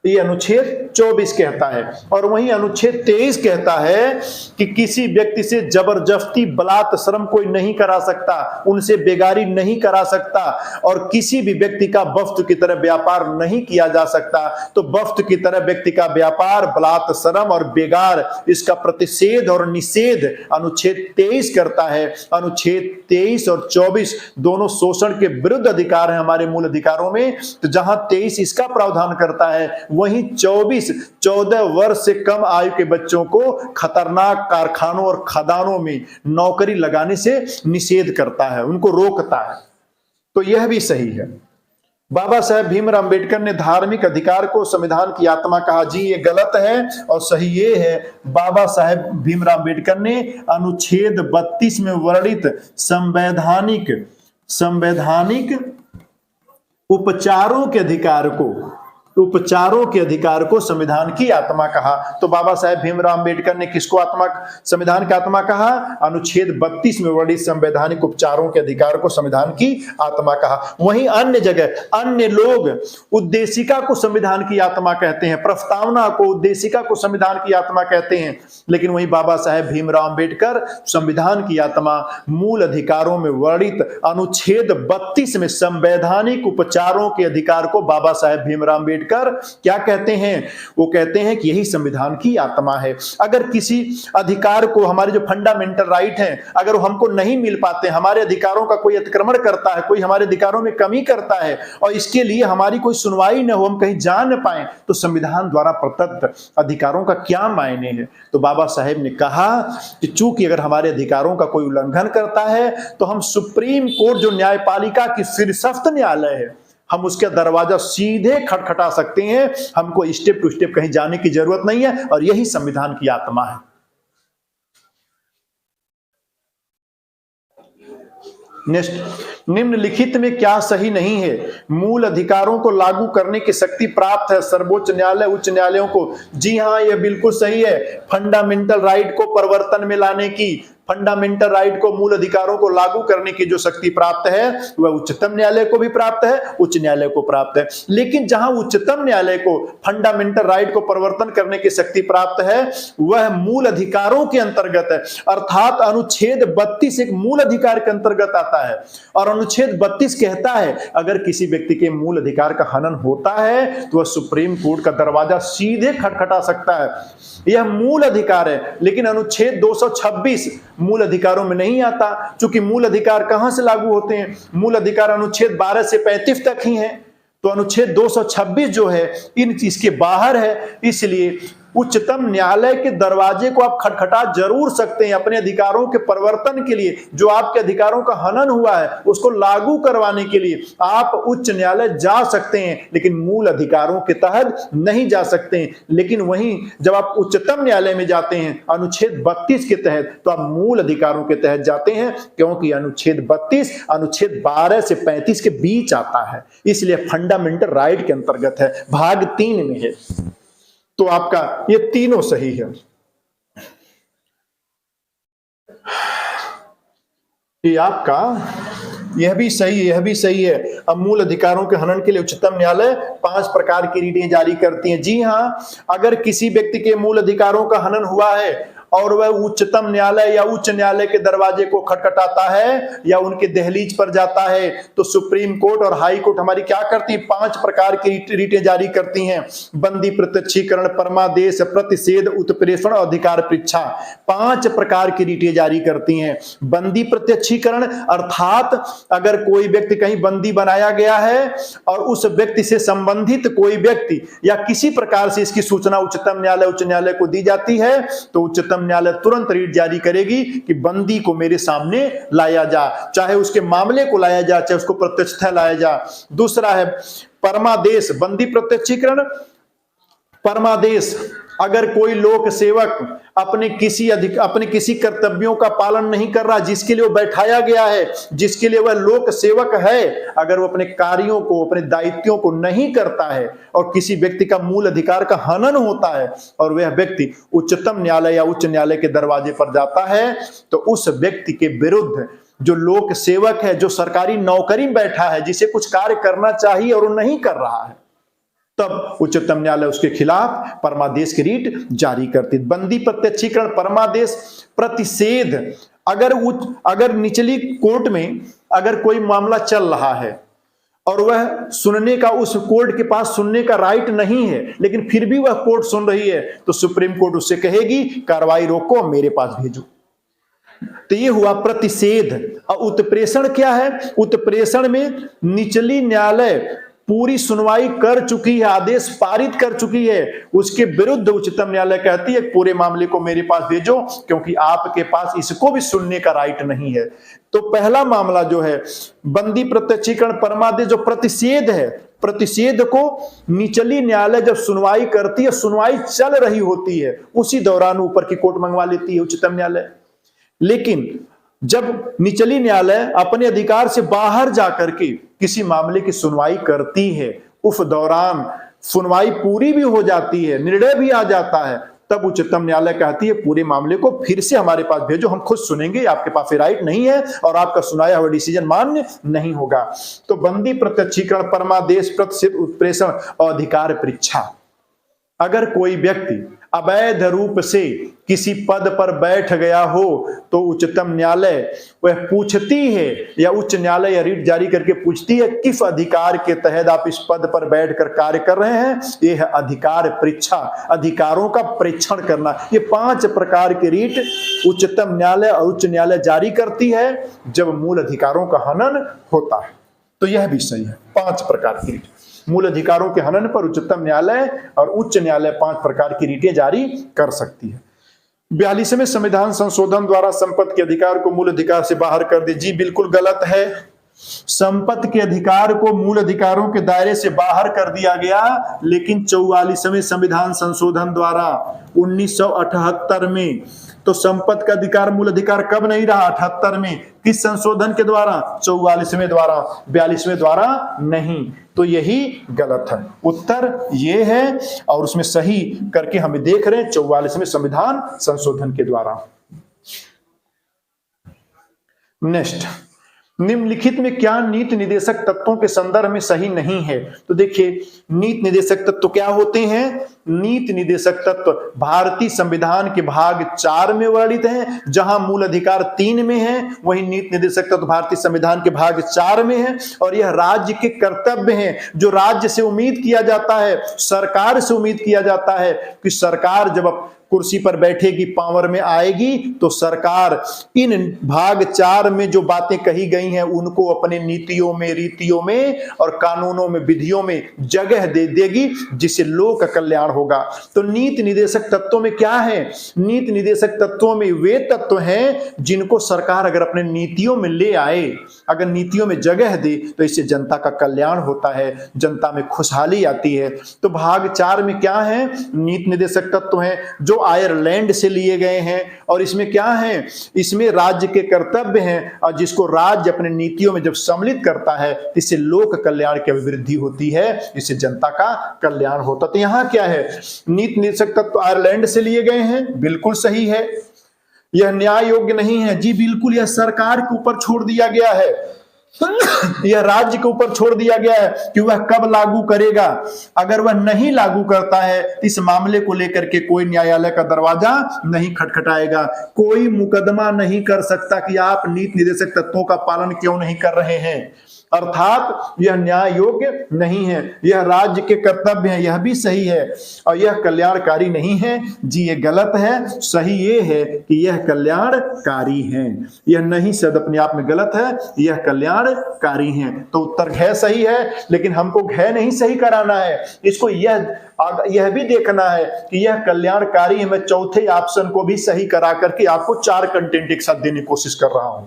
ये अनुच्छेद 24 कहता है। और वहीं अनुच्छेद 23 कहता है कि किसी व्यक्ति से जबरदस्ती बलात् श्रम कोई नहीं करा सकता, उनसे बेगारी नहीं करा सकता, और किसी भी व्यक्ति का वस्तु की तरह व्यापार नहीं किया जा सकता। तो वस्तु की तरह व्यक्ति का व्यापार, बलात् श्रम और बेगार, इसका प्रतिषेध और निषेध अनुच्छेद 23 करता है। अनुच्छेद 23 और 24 दोनों शोषण के विरुद्ध अधिकार है हमारे मूल अधिकारों में। तो जहां 23 इसका प्रावधान करता है, वहीं 24 14 वर्ष से कम आयु के बच्चों को खतरनाक कारखानों और खदानों में नौकरी लगाने से निषेध करता है, उनको रोकता है। तो यह भी सही है। बाबा साहेब भीमराव अम्बेडकर ने धार्मिक अधिकार को संविधान की आत्मा कहा। जी ये गलत है और सही ये है, बाबा साहेब भीमराव अम्बेडकर ने अनुच्छेद 32 में वर्णित संवैधानिक उपचारों के अधिकार को उपचारों के अधिकार को संविधान की आत्मा कहा। तो बाबा साहेब भीमराव अंबेडकर ने किसको आत्मा, संविधान का आत्मा कहा? अनुच्छेद 32 में वर्णित संवैधानिक उपचारों के अधिकार को संविधान की आत्मा कहा। वहीं अन्य जगह अन्य लोग उद्देशिका को संविधान की आत्मा कहते हैं, प्रस्तावना को, उद्देशिका को संविधान की आत्मा कहते हैं, लेकिन वहीं बाबा साहेब भीमराव अंबेडकर संविधान की आत्मा मूल अधिकारों में वर्णित अनुच्छेद 32 में संवैधानिक उपचारों के अधिकार को बाबा साहेब भीमराव अंबेडकर क्या कहते हैं? वो कहते हैं कि यही संविधान की आत्मा है। अगर किसी अधिकार को, हमारे जो फंडामेंटल राइट हैं, अगर वो हमको नहीं मिल पाते, हमारे अधिकारों का कोई अतिक्रमण करता है, कोई हमारे अधिकारों में कमी करता है और इसके लिए हमारी कोई सुनवाई न हो, हम कहीं जा न पाए, तो संविधान द्वारा प्रदत्त अधिकारों का क्या मायने है? तो बाबा साहेब ने कहा कि चूंकि अगर हमारे अधिकारों का कोई उल्लंघन करता है तो हम सुप्रीम कोर्ट, जो न्यायपालिका की शीर्षस्थ न्यायालय है, हम उसका दरवाजा सीधे खटखटा सकते हैं, हमको स्टेप टू स्टेप कहीं जाने की जरूरत नहीं है, और यही संविधान की आत्मा है। नेक्स्ट, निम्नलिखित में क्या सही नहीं है? मूल अधिकारों को लागू करने की शक्ति प्राप्त है सर्वोच्च न्यायालय, उच्च न्यायालयों को। जी हां, यह बिल्कुल सही है। फंडामेंटल राइट को परिवर्तन में लाने की, फंडामेंटल राइट को, मूल अधिकारों को लागू करने की जो शक्ति प्राप्त है वह उच्चतम न्यायालय को भी प्राप्त है, उच्च न्यायालय को प्राप्त है। लेकिन जहां उच्चतम न्यायालय को फंडामेंटल राइट को परिवर्तन करने की शक्ति प्राप्त है वह मूल अधिकारों के अंतर्गत है, अर्थात अनुच्छेद 32 एक मूल अधिकार के अंतर्गत आता है। और अनुच्छेद 32 कहता है अगर किसी व्यक्ति के मूल अधिकार का हनन होता है तो वह सुप्रीम कोर्ट का दरवाजा सीधे खटखटा सकता है। यह मूल अधिकार है। लेकिन अनुच्छेद 226 मूल अधिकारों में नहीं आता, क्योंकि मूल अधिकार कहां से लागू होते हैं? मूल अधिकार अनुच्छेद 12 से 35 तक ही है, तो अनुच्छेद 226 जो है इसके बाहर है। इसलिए उच्चतम न्यायालय के दरवाजे को आप खटखटा जरूर सकते हैं अपने अधिकारों के परिवर्तन के लिए। जो आपके अधिकारों का हनन हुआ है उसको लागू करवाने के लिए आप उच्च न्यायालय जा सकते हैं, लेकिन मूल अधिकारों के तहत नहीं जा सकते हैं। लेकिन वहीं जब आप उच्चतम न्यायालय में जाते हैं अनुच्छेद 32 के तहत, तो आप मूल अधिकारों के तहत जाते हैं, क्योंकि अनुच्छेद 32 अनुच्छेद 12 से 35 के बीच आता है, इसलिए फंडामेंटल राइट के अंतर्गत है, भाग 3 में है। तो आपका ये तीनों सही है। ये आपका यह भी सही है, यह भी सही है। अब मूल अधिकारों के हनन के लिए उच्चतम न्यायालय 5 प्रकार की रीटें जारी करती है। जी हां, अगर किसी व्यक्ति के मूल अधिकारों का हनन हुआ है और वह उच्चतम न्यायालय या उच्च न्यायालय के दरवाजे को खटखटाता है या उनके दहलीज पर जाता है, तो सुप्रीम कोर्ट और हाई कोर्ट हमारी क्या करती है? 5 प्रकार की रीटें जारी करती हैं। बंदी, प्रत्यक्षीकरण, परमादेश, प्रतिषेध, उत्प्रेषण और अधिकार परीक्षा। 5 प्रकार की रीटें जारी करती हैं। बंदी प्रत्यक्षीकरण अर्थात अगर कोई व्यक्ति कहीं बंदी बनाया गया है और उस व्यक्ति से संबंधित कोई व्यक्ति या किसी प्रकार से इसकी सूचना उच्चतम न्यायालय, उच्च न्यायालय को दी जाती है, तो उच्चतम न्यायालय तुरंत रीट जारी करेगी कि बंदी को मेरे सामने लाया जा, चाहे उसके मामले को लाया जा, चाहे उसको प्रत्यक्षतः लाया जा। दूसरा है परमादेश, बंदी प्रत्यक्षीकरण। परमादेश, अगर कोई लोक सेवक अपने किसी कर्तव्यों का पालन नहीं कर रहा जिसके लिए वो बैठाया गया है, जिसके लिए वह लोक सेवक है, अगर वो अपने कार्यों को, अपने दायित्वों को नहीं करता है और किसी व्यक्ति का मूल अधिकार का हनन होता है और वह व्यक्ति उच्चतम न्यायालय या उच्च न्यायालय के दरवाजे पर जाता है, तो उस व्यक्ति के विरुद्ध जो लोक सेवक है, जो सरकारी नौकरी में बैठा है, जिसे कुछ कार्य करना चाहिए और वो नहीं कर रहा है, तब उच्चतम न्यायालय उसके खिलाफ परमादेश की रीट जारी करती। बंदी प्रत्यक्षीकरण, परमादेश, प्रतिषेध, अगर निचली कोर्ट में अगर कोई मामला चल रहा है और वह सुनने का, उस कोर्ट के पास सुनने का राइट नहीं है, लेकिन फिर भी वह कोर्ट सुन रही है, तो सुप्रीम कोर्ट उससे कहेगी कार्रवाई रोको, मेरे पास भेजो। तो ये हुआ प्रतिषेध। और उत्प्रेषण क्या है? उत्प्रेषण में निचली न्यायालय पूरी सुनवाई कर चुकी है, आदेश पारित कर चुकी है, उसके विरुद्ध उच्चतम न्यायालय कहती है पूरे मामले को मेरे पास भेजो, क्योंकि आपके पास इसको भी सुनने का राइट नहीं है। तो पहला मामला जो है बंदी प्रत्यक्षीकरण, परमादेश, जो प्रतिषेध है, प्रतिषेध को निचली न्यायालय जब सुनवाई करती है, सुनवाई चल रही होती है, उसी दौरान ऊपर की कोर्ट मंगवा लेती है उच्चतम न्यायालय। लेकिन जब निचली न्यायालय अपने अधिकार से बाहर जाकर के किसी मामले की सुनवाई करती है, उस दौरान सुनवाई पूरी भी हो जाती है, निर्णय भी आ जाता है, तब उच्चतम न्यायालय कहती है पूरे मामले को फिर से हमारे पास भेजो, हम खुद सुनेंगे, आपके पास राइट नहीं है और आपका सुनाया हुआ डिसीजन मान्य नहीं होगा। तो बंदी प्रत्यक्षीकरण, परमादेश, प्रतिषेध, उत्प्रेषण और अधिकार परीक्षा। अगर कोई व्यक्ति अवैध रूप से किसी पद पर बैठ गया हो तो उच्चतम न्यायालय वह पूछती है या उच्च न्यायालय या रिट जारी करके पूछती है किस अधिकार के तहत आप इस पद पर बैठकर कार्य कर रहे हैं। यह है अधिकार परीक्षा, अधिकारों का परीक्षण करना। ये 5 प्रकार की रिट उच्चतम न्यायालय और उच्च न्यायालय जारी करती है जब मूल अधिकारों का हनन होता है। तो यह भी सही है, 5 प्रकार की रिट। मूल अधिकारों के हनन पर उच्चतम न्यायालय और उच्च न्यायालय 5 प्रकार की रीटें जारी कर सकती है। 42वें संविधान संशोधन द्वारा संपत्ति के अधिकार को मूल अधिकार से बाहर कर दिया। जी बिल्कुल गलत है। संपत्ति के अधिकार को मूल अधिकारों के दायरे से बाहर कर दिया गया, लेकिन 44वें संविधान संशोधन द्वारा 1978 में। तो संपत्ति का अधिकार मूल अधिकार कब नहीं रहा? 78 में। किस संशोधन के द्वारा? 44वें द्वारा, 42वें द्वारा नहीं। तो यही गलत है, उत्तर ये है। और उसमें सही करके हमें देख रहे हैं 44वें संविधान संशोधन के द्वारा। नेक्स्ट, निम्नलिखित में क्या नीति निदेशक तत्वों के संदर्भ में सही नहीं है? तो देखिए, नीति निदेशक तत्व क्या होते हैं? नीति निदेशक तत्व भारतीय संविधान के भाग 4 में वर्णित हैं। जहां मूल अधिकार 3 में है, वहीं नीति निदेशक तत्व भारतीय संविधान के भाग 4 में है। और यह राज्य के कर्तव्य हैं, जो राज्य से उम्मीद किया जाता है, सरकार से उम्मीद किया जाता है कि सरकार जब कुर्सी पर बैठेगी, पावर में आएगी, तो सरकार इन भाग 4 में जो बातें कही गई हैं उनको अपने नीतियों में, रीतियों में और कानूनों में, विधियों में जगह दे देगी, जिससे लोक कल्याण होगा। तो नीति निदेशक तत्वों में क्या है? नीति निदेशक तत्वों में वे तत्व हैं जिनको सरकार अगर अपने नीतियों में ले आए, अगर नीतियों में जगह दे, तो इससे जनता का कल्याण होता है, जनता में खुशहाली आती है। तो भाग 4 में क्या है? नीति निदेशक तत्व हैं जो आयरलैंड से लिए गए हैं। और इसमें क्या है? इसमें राज्य के कर्तव्य हैं, और जिसको राज्य अपने नीतियों में जब सम्मिलित करता है, इससे लोक कल्याण की अभिवृद्धि होती है, इससे जनता का कल्याण होता। तो यहां क्या है? नीति निदेशक तत्व आयरलैंड से लिए गए हैं, बिल्कुल सही है। यह न्याय योग्य नहीं है, जी बिल्कुल, यह सरकार के ऊपर छोड़ दिया गया है, यह राज्य के ऊपर छोड़ दिया गया है कि वह कब लागू करेगा। अगर वह नहीं लागू करता है, इस मामले को लेकर के कोई न्यायालय का दरवाजा नहीं खटखटाएगा, कोई मुकदमा नहीं कर सकता कि आप नीति निदेशक तत्वों का पालन क्यों नहीं कर रहे हैं। अर्थात यह न्याय योग्य नहीं है, यह राज्य के कर्तव्य है, यह भी सही है। और यह कल्याणकारी नहीं है, जी ये गलत है। सही ये है कि यह कल्याणकारी है। यह नहीं शब्द अपने आप में गलत है, यह कल्याणकारी है। तो उत्तर घ सही है, लेकिन हमको घ नहीं सही कराना है, इसको यह भी देखना है कि यह कल्याणकारी है। मैं चौथे ऑप्शन को भी सही करा करके आपको 4 कंटेंट एक साथ देने की कोशिश कर रहा हूं।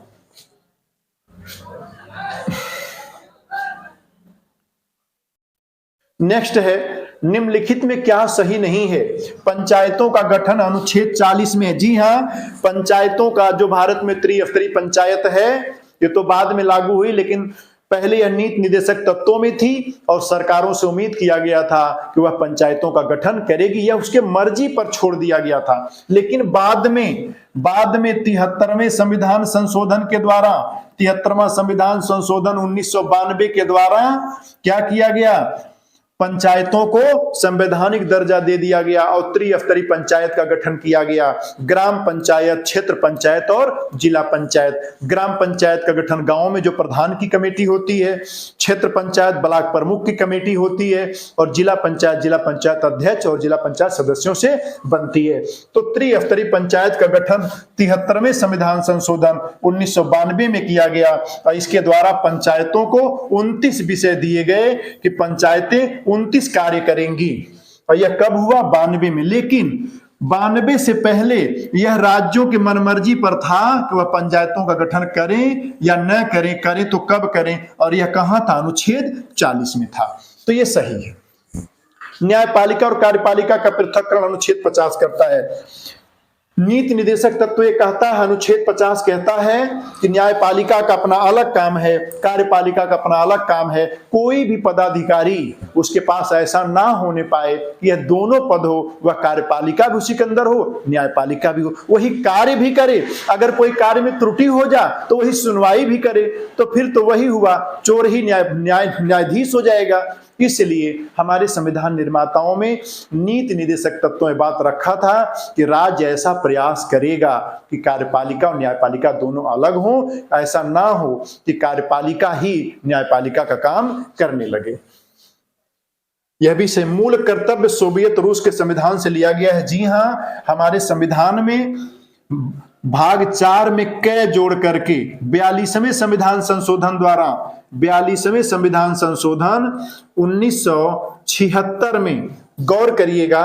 नेक्स्ट है, निम्नलिखित में क्या सही नहीं है? पंचायतों का गठन अनुच्छेद 40 में है। जी हां, पंचायतों का जो भारत में त्रिस्तरीय पंचायत है, ये तो बाद में लागू हुई, लेकिन पहले यह नीति निदेशक तत्वों में थी और सरकारों से उम्मीद किया गया था कि वह पंचायतों का गठन करेगी, यह उसके मर्जी पर छोड़ दिया गया था। लेकिन बाद में 73वें संविधान संशोधन के द्वारा, 73वां संविधान संशोधन 1992 के द्वारा क्या किया गया? पंचायतों को संवैधानिक दर्जा दे दिया गया और त्रिस्तरीय पंचायत का गठन किया गया। ग्राम पंचायत, क्षेत्र पंचायत और जिला पंचायत। ग्राम पंचायत का गठन गांव में जो प्रधान की कमेटी होती है, क्षेत्र पंचायत ब्लॉक प्रमुख की कमेटी होती है, और जिला पंचायत अध्यक्ष और जिला पंचायत सदस्यों से बनती है। तो त्रिस्तरीय पंचायत का गठन 73वें संविधान संशोधन 1992 में किया गया और इसके द्वारा पंचायतों को 29 विषय दिए गए कि पंचायतें 29 कार्य करेंगी। और यह कब हुआ? 92 में। लेकिन 92 से पहले यह राज्यों के मनमर्जी पर था कि वह पंचायतों का गठन करें या न करें, करें तो कब करें, और यह कहां था? अनुच्छेद 40 में था। तो यह सही है। न्यायपालिका और कार्यपालिका का पृथक्करण अनुच्छेद 50 करता है। नीति निदेशक तत्व ये कहता है, अनुच्छेद 50 कहता है कि न्यायपालिका का अपना अलग काम है, कार्यपालिका का अपना अलग काम है। कोई भी पदाधिकारी उसके पास ऐसा ना होने पाए कि यह दोनों पद हो, वह कार्यपालिका भी उसी के अंदर हो, न्यायपालिका भी हो, वही कार्य भी करे। अगर कोई कार्य में त्रुटि हो जा तो वही सुनवाई भी करे, तो फिर तो वही हुआ, चोर ही न्यायाधीश हो जाएगा। इसलिए हमारे संविधान निर्माताओं में नीति निर्देशक तत्वों में बात रखा था कि राज्य ऐसा प्रयास करेगा कि कार्यपालिका और न्यायपालिका दोनों अलग हों, ऐसा ना हो कि कार्यपालिका ही न्यायपालिका का काम करने लगे। यह भी से मूल कर्तव्य सोवियत रूस के संविधान से लिया गया है। जी हां, हमारे संविधान में भाग 4 में कै जोड़ करके 42वें संविधान संशोधन द्वारा 42वें संविधान संशोधन 1976 में, गौर करिएगा,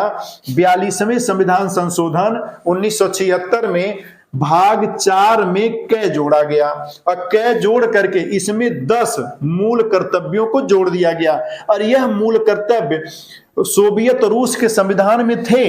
42वें संविधान संशोधन 1976 में भाग 4 में कै जोड़ा गया और कै जोड़ करके इसमें 10 मूल कर्तव्यों को जोड़ दिया गया। और यह मूल कर्तव्य सोवियत रूस के संविधान में थे।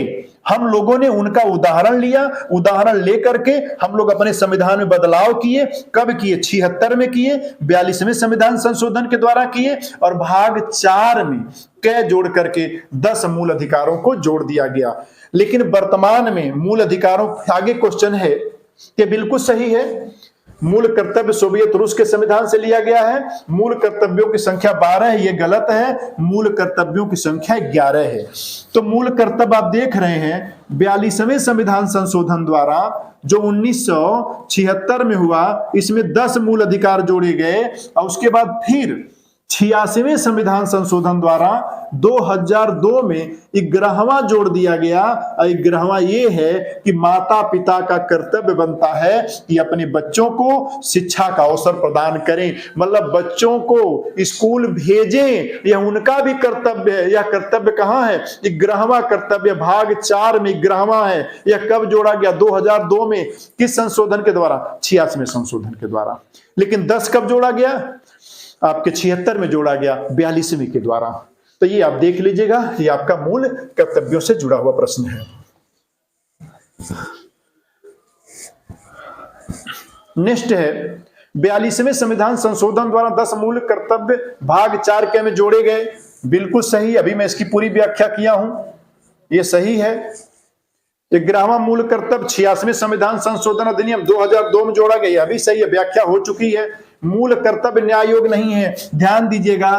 हम लोगों ने उनका उदाहरण लिया, उदाहरण लेकर के हम लोग अपने संविधान में बदलाव किए। कब किए? 76 में किए, 42वें संविधान संशोधन के द्वारा किए और भाग 4 में कै जोड़ करके 10 मूल अधिकारों को जोड़ दिया गया। लेकिन वर्तमान में मूल अधिकारों, आगे क्वेश्चन है कि बिल्कुल सही है, मूल कर्तव्य सोवियत रूस के संविधान से लिया गया है, मूल कर्तव्यों की संख्या 12 है, ये गलत है, मूल कर्तव्यों की संख्या 11 है। तो मूल कर्तव्य आप देख रहे हैं 42वें संविधान संशोधन द्वारा जो 1976 में हुआ, इसमें 10 मूल अधिकार जोड़े गए और उसके बाद फिर 86वें संविधान संशोधन द्वारा 2002 में 11वां जोड़ दिया गया। 11वां ये है कि माता पिता का कर्तव्य बनता है कि अपने बच्चों को शिक्षा का अवसर प्रदान करें, मतलब बच्चों को स्कूल भेजें, यह उनका भी कर्तव्य है। यह कर्तव्य कहां है? 11वां कर्तव्य भाग 4 में 11वां है। यह कब जोड़ा गया? 2002 में। किस संशोधन के द्वारा? 86वें संशोधन के द्वारा। लेकिन 10 कब जोड़ा गया? आपके 76 में जोड़ा गया 42वें के द्वारा। तो ये आप देख लीजिएगा, ये आपका मूल कर्तव्यों से जुड़ा हुआ प्रश्न है। नेक्स्ट है 42वें संविधान संशोधन द्वारा 10 मूल कर्तव्य भाग 4 के में जोड़े गए। बिल्कुल सही, अभी मैं इसकी पूरी व्याख्या किया हूं, ये सही है। 11वां मूल कर्तव्य 86वें संविधान संशोधन अधिनियम 2002 में जोड़ा गया, अभी सही है, व्याख्या हो चुकी है। मूल कर्तव्य न्याय योग नहीं है। ध्यान दीजिएगा,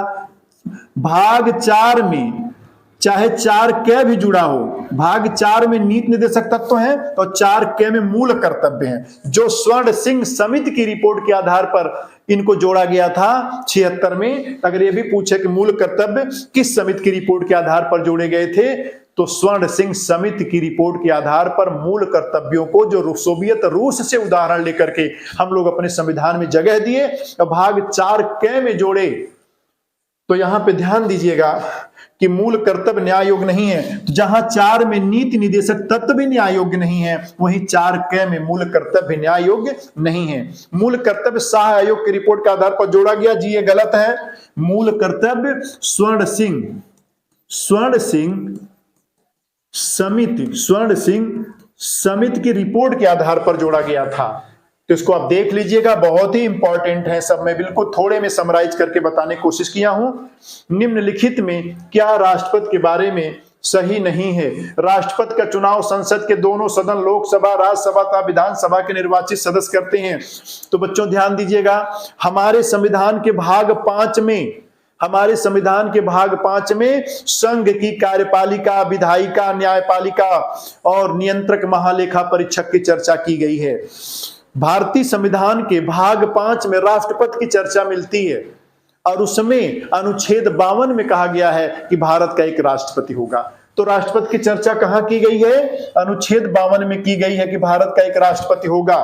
भाग 4 में चाहे 4 कै भी जुड़ा हो, भाग 4 में नीति निर्देशक तत्व हैं और 4 कै में मूल कर्तव्य हैं, जो स्वर्ण सिंह समिति की रिपोर्ट के आधार पर इनको जोड़ा गया था 76 में। अगर ये भी पूछे कि मूल कर्तव्य किस समिति की रिपोर्ट के आधार पर जोड़े गए थे, तो स्वर्ण सिंह समिति की रिपोर्ट के आधार पर मूल कर्तव्यों को जो सोवियत रूस से उदाहरण लेकर के हम लोग अपने संविधान में जगह दिए और भाग 4 कै में जोड़े। तो यहां पे ध्यान दीजिएगा कि मूल कर्तव्य न्याय योग्य नहीं है। तो जहां 4 में नीति निर्देशक तत्व भी न्याय योग्य नहीं है, वहीं 4 कै में मूल कर्तव्य न्याय योग्य नहीं है। मूल कर्तव्य शाह आयोग की रिपोर्ट के आधार पर जोड़ा गया, जी ये गलत है। मूल कर्तव्य स्वर्ण सिंह समिति की रिपोर्ट के आधार पर जोड़ा गया था। तो इसको आप देख लीजिएगा, बहुत ही इंपॉर्टेंट है। सब मैं बिल्कुल थोड़े में समराइज करके बताने की कोशिश किया हूं। निम्नलिखित में क्या राष्ट्रपति के बारे में सही नहीं है? राष्ट्रपति का चुनाव संसद के दोनों सदन लोकसभा, राज्यसभा तथा विधानसभा के निर्वाचित सदस्य करते हैं। तो बच्चों ध्यान दीजिएगा, हमारे संविधान के भाग 5 में संघ की कार्यपालिका, विधायिका, न्यायपालिका और नियंत्रक महालेखा परीक्षक की चर्चा की गई है। भारतीय संविधान के भाग 5 में राष्ट्रपति की चर्चा मिलती है और उसमें अनुच्छेद 52 में कहा गया है कि भारत का एक राष्ट्रपति होगा। तो राष्ट्रपति की चर्चा कहां की गई है? अनुच्छेद 52 में की गई है कि भारत का एक राष्ट्रपति होगा।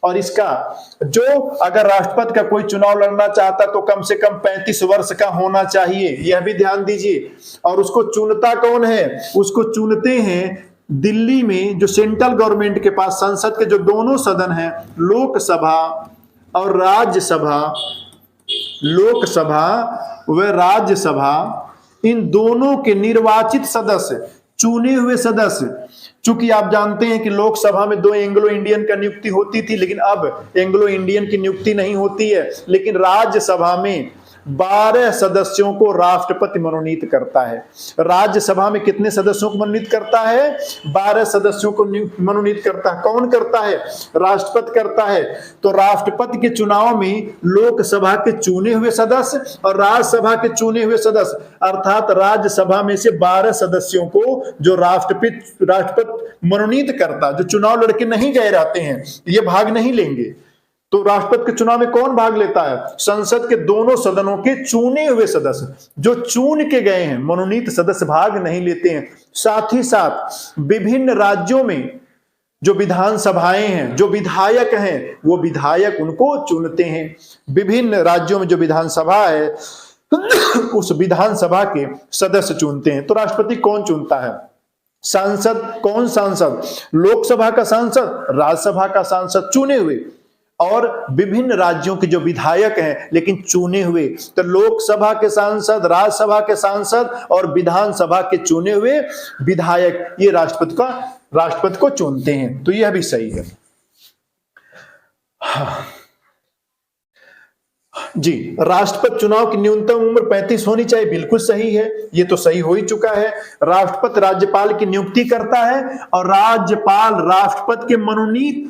और इसका जो अगर राष्ट्रपति का कोई चुनाव लड़ना चाहता तो कम से कम 35 वर्ष का होना चाहिए, यह भी ध्यान दीजिए। और उसको चुनता कौन है? उसको चुनते हैं दिल्ली में जो सेंट्रल गवर्नमेंट के पास संसद के जो दोनों सदन हैं, लोकसभा और राज्यसभा, इन दोनों के निर्वाचित सदस्य, चुने हुए सदस्य। चूंकि आप जानते हैं कि लोकसभा में 2 एंग्लो इंडियन का नियुक्ति होती थी, लेकिन अब एंग्लो इंडियन की नियुक्ति नहीं होती है। लेकिन राज्यसभा में 12 सदस्यों को राष्ट्रपति मनोनीत करता है। राज्यसभा में कितने सदस्यों को मनोनीत करता है? 12 सदस्यों को मनोनीत करता है। कौन करता है? राष्ट्रपति करता है। तो राष्ट्रपति के चुनाव में लोकसभा के चुने हुए सदस्य और राज्यसभा के चुने हुए सदस्य, अर्थात राज्यसभा में से 12 सदस्यों को जो राष्ट्रपति मनोनीत करता, जो चुनाव लड़के नहीं गए रहते हैं, ये भाग नहीं लेंगे। तो राष्ट्रपति के चुनाव में कौन भाग लेता है? संसद के दोनों सदनों के चुने हुए सदस्य, जो चुन के गए हैं, मनोनीत सदस्य भाग नहीं लेते हैं। साथ ही साथ विभिन्न राज्यों में जो विधानसभाएं हैं, जो विधायक हैं, वो विधायक उनको चुनते हैं। विभिन्न राज्यों में जो विधानसभा है उस विधानसभा के सदस्य चुनते हैं। तो राष्ट्रपति कौन चुनता है? सांसद। कौन सांसद? लोकसभा का सांसद, राज्यसभा का सांसद चुने हुए, और विभिन्न राज्यों के जो विधायक हैं लेकिन चुने हुए। तो लोकसभा के सांसद, राज्यसभा के सांसद और विधानसभा के चुने हुए विधायक, ये राष्ट्रपति को चुनते हैं। तो यह भी सही है। जी, राष्ट्रपति चुनाव की न्यूनतम उम्र 35 होनी चाहिए, बिल्कुल सही है, ये तो सही हो ही चुका है। राष्ट्रपति राज्यपाल की नियुक्ति करता है और राज्यपाल राष्ट्रपति के मनोनीत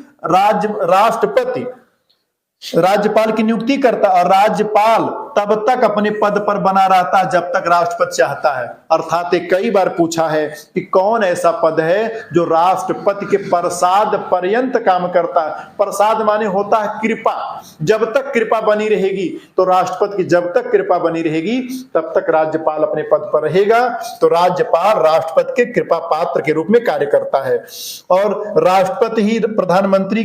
राज्यपाल की नियुक्ति करता और राज्यपाल तब तक अपने पद पर बना रहता है जब तक राष्ट्रपति चाहता है। अर्थात कई बार पूछा है कि कौन ऐसा पद है जो राष्ट्रपति के प्रसाद पर्यंत काम करता है। प्रसाद माने होता है कृपा। जब तक कृपा बनी रहेगी, तो राष्ट्रपति की जब तक कृपा बनी रहेगी तब तक राज्यपाल अपने पद पर रहेगा। तो राज्यपाल राष्ट्रपति के कृपा पात्र के रूप में कार्य करता है। और राष्ट्रपति ही प्रधानमंत्री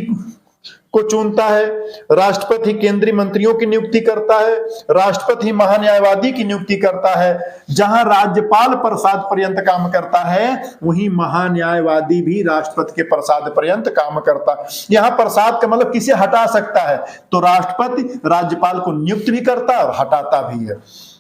को चुनता है, राष्ट्रपति केंद्रीय मंत्रियों की नियुक्ति करता है, राष्ट्रपति महान्यायवादी की नियुक्ति करता है। जहां राज्यपाल प्रसाद पर्यंत काम करता है, वहीं महान्यायवादी भी राष्ट्रपति के प्रसाद पर्यंत काम करता है। यहां प्रसाद का मतलब किसे हटा सकता है, तो राष्ट्रपति राज्यपाल को नियुक्त भी करता है और हटाता भी है,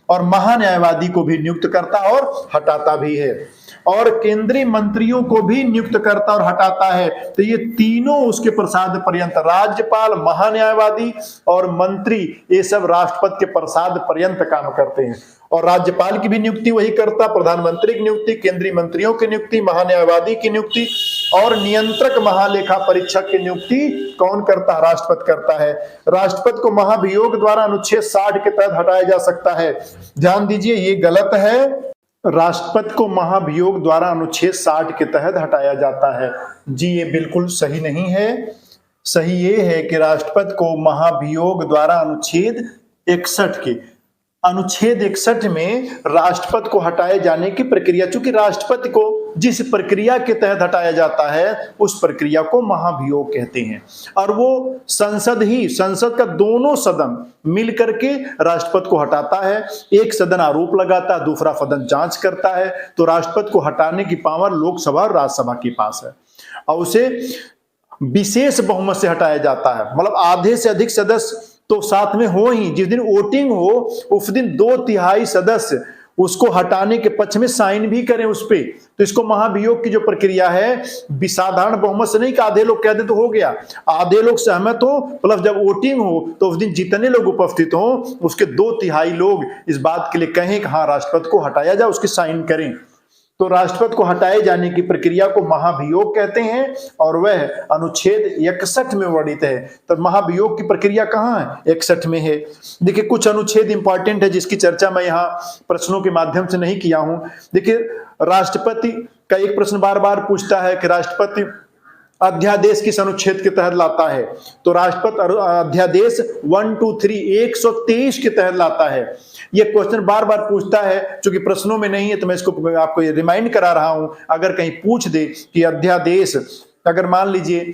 और महान्यायवादी को भी नियुक्त करता और हटाता भी है, और केंद्रीय मंत्रियों को भी नियुक्त करता और हटाता है। तो ये तीनों उसके प्रसाद पर्यंत, राज्यपाल, महान्यायवादी और मंत्री, ये सब राष्ट्रपति के प्रसाद पर्यंत काम करते हैं। और राज्यपाल की भी नियुक्ति वही करता, प्रधानमंत्री की नियुक्ति, केंद्रीय मंत्रियों की नियुक्ति, महान्यायवादी की नियुक्ति और नियंत्रक महालेखा परीक्षक की नियुक्ति कौन करता है? राष्ट्रपति करता है। राष्ट्रपति को महाभियोग द्वारा अनुच्छेद 60 के तहत हटाया जा सकता है। ध्यान दीजिए, ये गलत है। राष्ट्रपति को महाभियोग द्वारा अनुच्छेद 60 के तहत हटाया जाता है। जी, ये बिल्कुल सही नहीं है। सही ये है कि राष्ट्रपति को महाभियोग द्वारा अनुच्छेद 61 में राष्ट्रपति को हटाए जाने की प्रक्रिया, चूंकि राष्ट्रपति को जिस प्रक्रिया के तहत हटाया जाता है उस प्रक्रिया को महाभियोग कहते हैं। और वो संसद का दोनों सदन मिलकर के राष्ट्रपति को हटाता है। एक सदन आरोप लगाता है, दूसरा सदन जांच करता है। तो राष्ट्रपति को हटाने की पावर लोकसभा और राज्यसभा के पास है, और उसे विशेष बहुमत से हटाया जाता है। मतलब आधे से अधिक सदस्य तो साथ में हो ही, जिस दिन वोटिंग हो उस दिन 2/3 सदस्य उसको हटाने के पक्ष में साइन भी करें उस पे। तो इसको महाभियोग की जो प्रक्रिया है, साधारण बहुमत से नहीं कि आधे लोग कह दे तो हो गया, आधे लोग सहमत हो प्लस जब वोटिंग हो तो उस दिन जितने लोग उपस्थित हो उसके 2/3 लोग इस बात के लिए कहें कि हाँ राष्ट्रपति को हटाया जाए, उसके साइन करें। तो राष्ट्रपति को हटाए जाने की प्रक्रिया को महाभियोग कहते हैं, और वह अनुच्छेद 61 में वर्णित है। तो महाभियोग की प्रक्रिया कहाँ है? 61 में है। देखिए, कुछ अनुच्छेद इंपॉर्टेंट है जिसकी चर्चा मैं यहाँ प्रश्नों के माध्यम से नहीं किया हूं। देखिए, राष्ट्रपति का एक प्रश्न बार बार पूछता है कि राष्ट्रपति अध्यादेश किस अनुच्छेद के तहत लाता है? तो राष्ट्रपति अध्यादेश 123 के तहत लाता है। ये क्वेश्चन बार बार पूछता है, क्योंकि प्रश्नों में नहीं है तो मैं इसको आपको ये रिमाइंड करा रहा हूं। अगर कहीं पूछ दे कि अध्यादेश, अगर मान लीजिए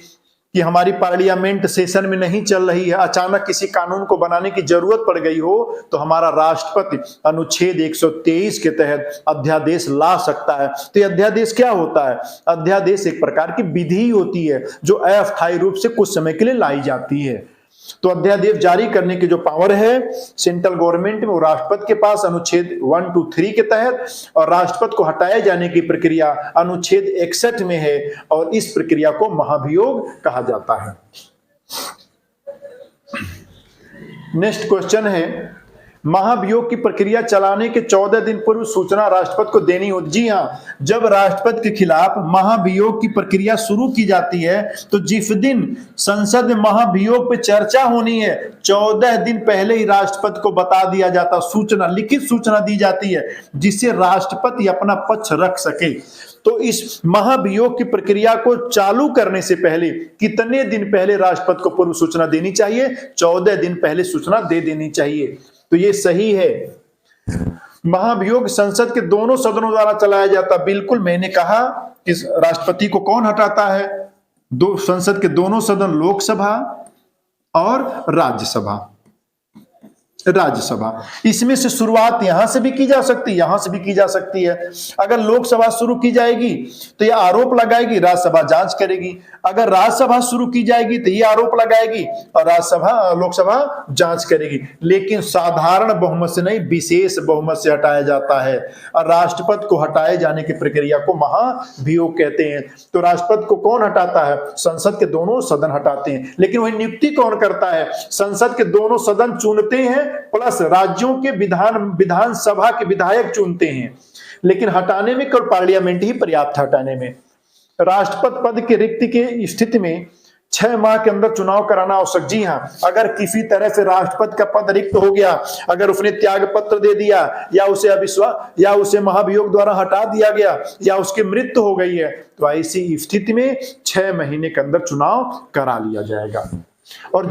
कि हमारी पार्लियामेंट सेशन में नहीं चल रही है, अचानक किसी कानून को बनाने की जरूरत पड़ गई हो, तो हमारा राष्ट्रपति अनुच्छेद 123 के तहत अध्यादेश ला सकता है। तो ये अध्यादेश क्या होता है? अध्यादेश एक प्रकार की विधि होती है जो अस्थायी रूप से कुछ समय के लिए लाई जाती है। तो अध्यादेश जारी करने की जो पावर है सेंट्रल गवर्नमेंट में, वो राष्ट्रपति के पास अनुच्छेद 123 के तहत, और राष्ट्रपति को हटाए जाने की प्रक्रिया अनुच्छेद 61 में है, और इस प्रक्रिया को महाभियोग कहा जाता है। नेक्स्ट क्वेश्चन है, महाभियोग की प्रक्रिया चलाने के 14 दिन पूर्व सूचना राष्ट्रपति को देनी होती। जी हाँ, जब राष्ट्रपति के खिलाफ महाभियोग की प्रक्रिया शुरू की जाती है तो जिस दिन संसद में महाभियोग पे चर्चा होनी है 14 दिन पहले ही राष्ट्रपति को बता दिया जाता, सूचना, लिखित सूचना दी जाती है जिससे राष्ट्रपति अपना पक्ष रख सके। तो इस महाभियोग की प्रक्रिया को चालू करने से पहले कितने दिन पहले राष्ट्रपति को पूर्व सूचना देनी चाहिए? 14 दिन पहले सूचना दे देनी चाहिए। तो ये सही है। महाभियोग संसद के दोनों सदनों द्वारा चलाया जाता। बिल्कुल, मैंने कहा कि राष्ट्रपति को कौन हटाता है? संसद के दोनों सदन, लोकसभा और राज्यसभा। इसमें से शुरुआत यहां से भी की जा सकती है, यहां से भी की जा सकती है। अगर लोकसभा शुरू की जाएगी तो यह आरोप लगाएगी, राज्यसभा जांच करेगी। अगर राज्यसभा शुरू की जाएगी तो यह आरोप लगाएगी और लोकसभा जांच करेगी। लेकिन साधारण बहुमत से नहीं, विशेष बहुमत से हटाया जाता है। और राष्ट्रपति को हटाए जाने की प्रक्रिया को महाभियोग कहते हैं। तो राष्ट्रपति को कौन हटाता है? संसद के दोनों सदन हटाते हैं। लेकिन वही नियुक्ति कौन करता है? संसद के दोनों सदन चुनते हैं प्लस राज्यों के विधानसभा के विधायक चुनते हैं। लेकिन हटाने में केवल पार्लियामेंट ही पर्याप्त है। हटाने में राष्ट्रपति पद के रिक्ति की स्थिति में 6 माह के अंदर चुनाव कराना आवश्यक। जी हाँ, अगर किसी तरह से राष्ट्रपति का पद रिक्त हो गया, अगर उसने त्याग पत्र दे दिया या उसे अविश्वास या उसे महाभियोग द्वारा हटा दिया गया या उसकी मृत्यु हो गई है तो ऐसी स्थिति में 6 महीने के अंदर चुनाव करा लिया जाएगा। और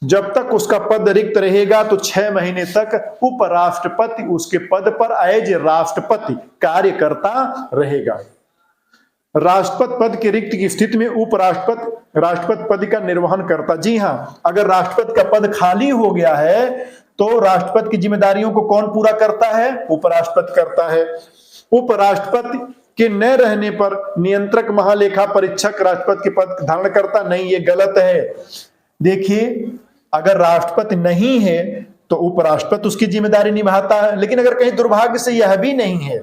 जब तक उसका पद रिक्त रहेगा तो 6 महीने तक उपराष्ट्रपति उसके पद पर एज राष्ट्रपति कार्य करता रहेगा। राष्ट्रपति पद के रिक्त की स्थिति में उपराष्ट्रपति राष्ट्रपति पद का निर्वहन करता। जी हाँ, अगर राष्ट्रपति का पद खाली हो गया है तो राष्ट्रपति की जिम्मेदारियों को कौन पूरा करता है? उपराष्ट्रपति करता है। उपराष्ट्रपति के न रहने पर नियंत्रक महालेखा परीक्षक राष्ट्रपति के पद धारण करता नहीं, ये गलत है। देखिए, अगर राष्ट्रपति नहीं है तो उपराष्ट्रपति उसकी जिम्मेदारी निभाता है। लेकिन अगर कहीं दुर्भाग्य से यह भी नहीं है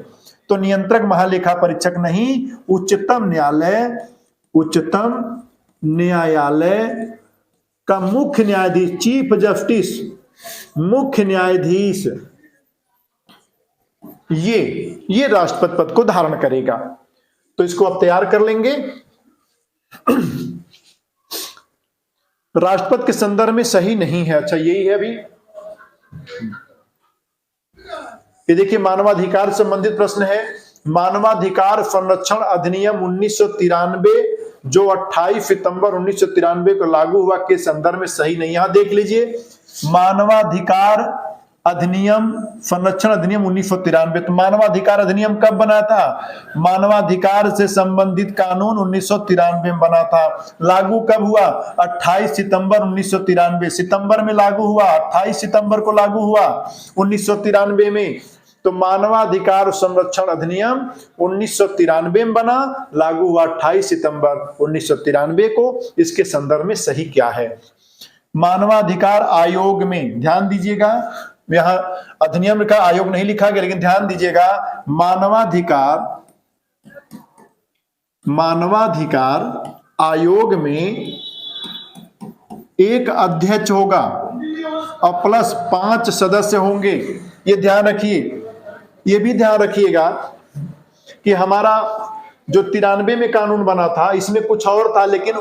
तो नियंत्रक महालेखा परीक्षक नहीं, उच्चतम न्यायालय का मुख्य न्यायाधीश, चीफ जस्टिस, मुख्य न्यायाधीश, ये राष्ट्रपति पद को धारण करेगा। तो इसको आप तैयार कर लेंगे। राष्ट्रपति के संदर्भ में सही नहीं है। अच्छा, यही है। अभी ये देखिए, मानवाधिकार से संबंधित प्रश्न है। मानवाधिकार संरक्षण अधिनियम 1993 जो 28 सितंबर 1993 को लागू हुआ के संदर्भ में सही नहीं। यहां देख लीजिए, मानवाधिकार अधिनियम संरक्षण अधिनियम 1993। तो मानवाधिकार अधिनियम कब बना था? मानवाधिकार से संबंधित कानून 1993 में बना था। लागू कब हुआ? 28 सितंबर 1993। सितंबर में लागू हुआ, 28 सितंबर को लागू हुआ 1993 में। तो मानवाधिकार संरक्षण अधिनियम 1993 में बना, लागू हुआ 28 सितंबर 1993 को। इसके संदर्भ में सही क्या है? मानवाधिकार आयोग में ध्यान दीजिएगा, यहां अधिनियम का आयोग नहीं लिखा गया, लेकिन ध्यान दीजिएगा, मानवाधिकार आयोग में एक अध्यक्ष होगा और प्लस 5 सदस्य होंगे। ये ध्यान रखिए। ये भी ध्यान रखिएगा कि हमारा जो 93 में कानून बना था इसमें कुछ और था, लेकिन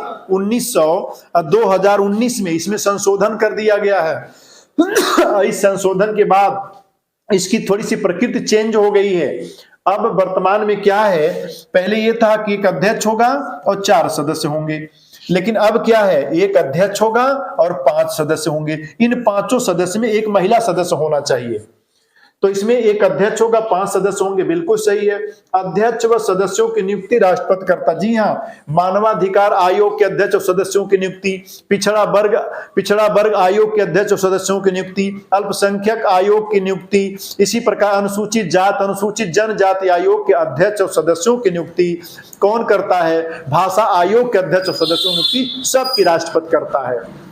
2019 में इसमें संशोधन कर दिया गया है। इस संशोधन के बाद इसकी थोड़ी सी प्रकृति चेंज हो गई है। अब वर्तमान में क्या है? पहले ये था कि एक अध्यक्ष होगा और 4 सदस्य होंगे, लेकिन अब क्या है? एक अध्यक्ष होगा और 5 सदस्य होंगे। इन 5 सदस्य में एक महिला सदस्य होना चाहिए। तो इसमें एक अध्यक्ष होगा, 5 सदस्य होंगे। बिल्कुल सही है। अध्यक्ष व सदस्यों की नियुक्ति राष्ट्रपति करता। जी हाँ, मानवाधिकार आयोग के अध्यक्ष और सदस्यों की नियुक्ति, पिछड़ा वर्ग आयोग के अध्यक्ष और सदस्यों की नियुक्ति, अल्पसंख्यक आयोग की नियुक्ति, इसी प्रकार अनुसूचित जात अनुसूचित जनजाति आयोग के अध्यक्ष और सदस्यों की नियुक्ति कौन करता है? भाषा आयोग के अध्यक्ष और सदस्यों की नियुक्ति सबकी राष्ट्रपति करता है।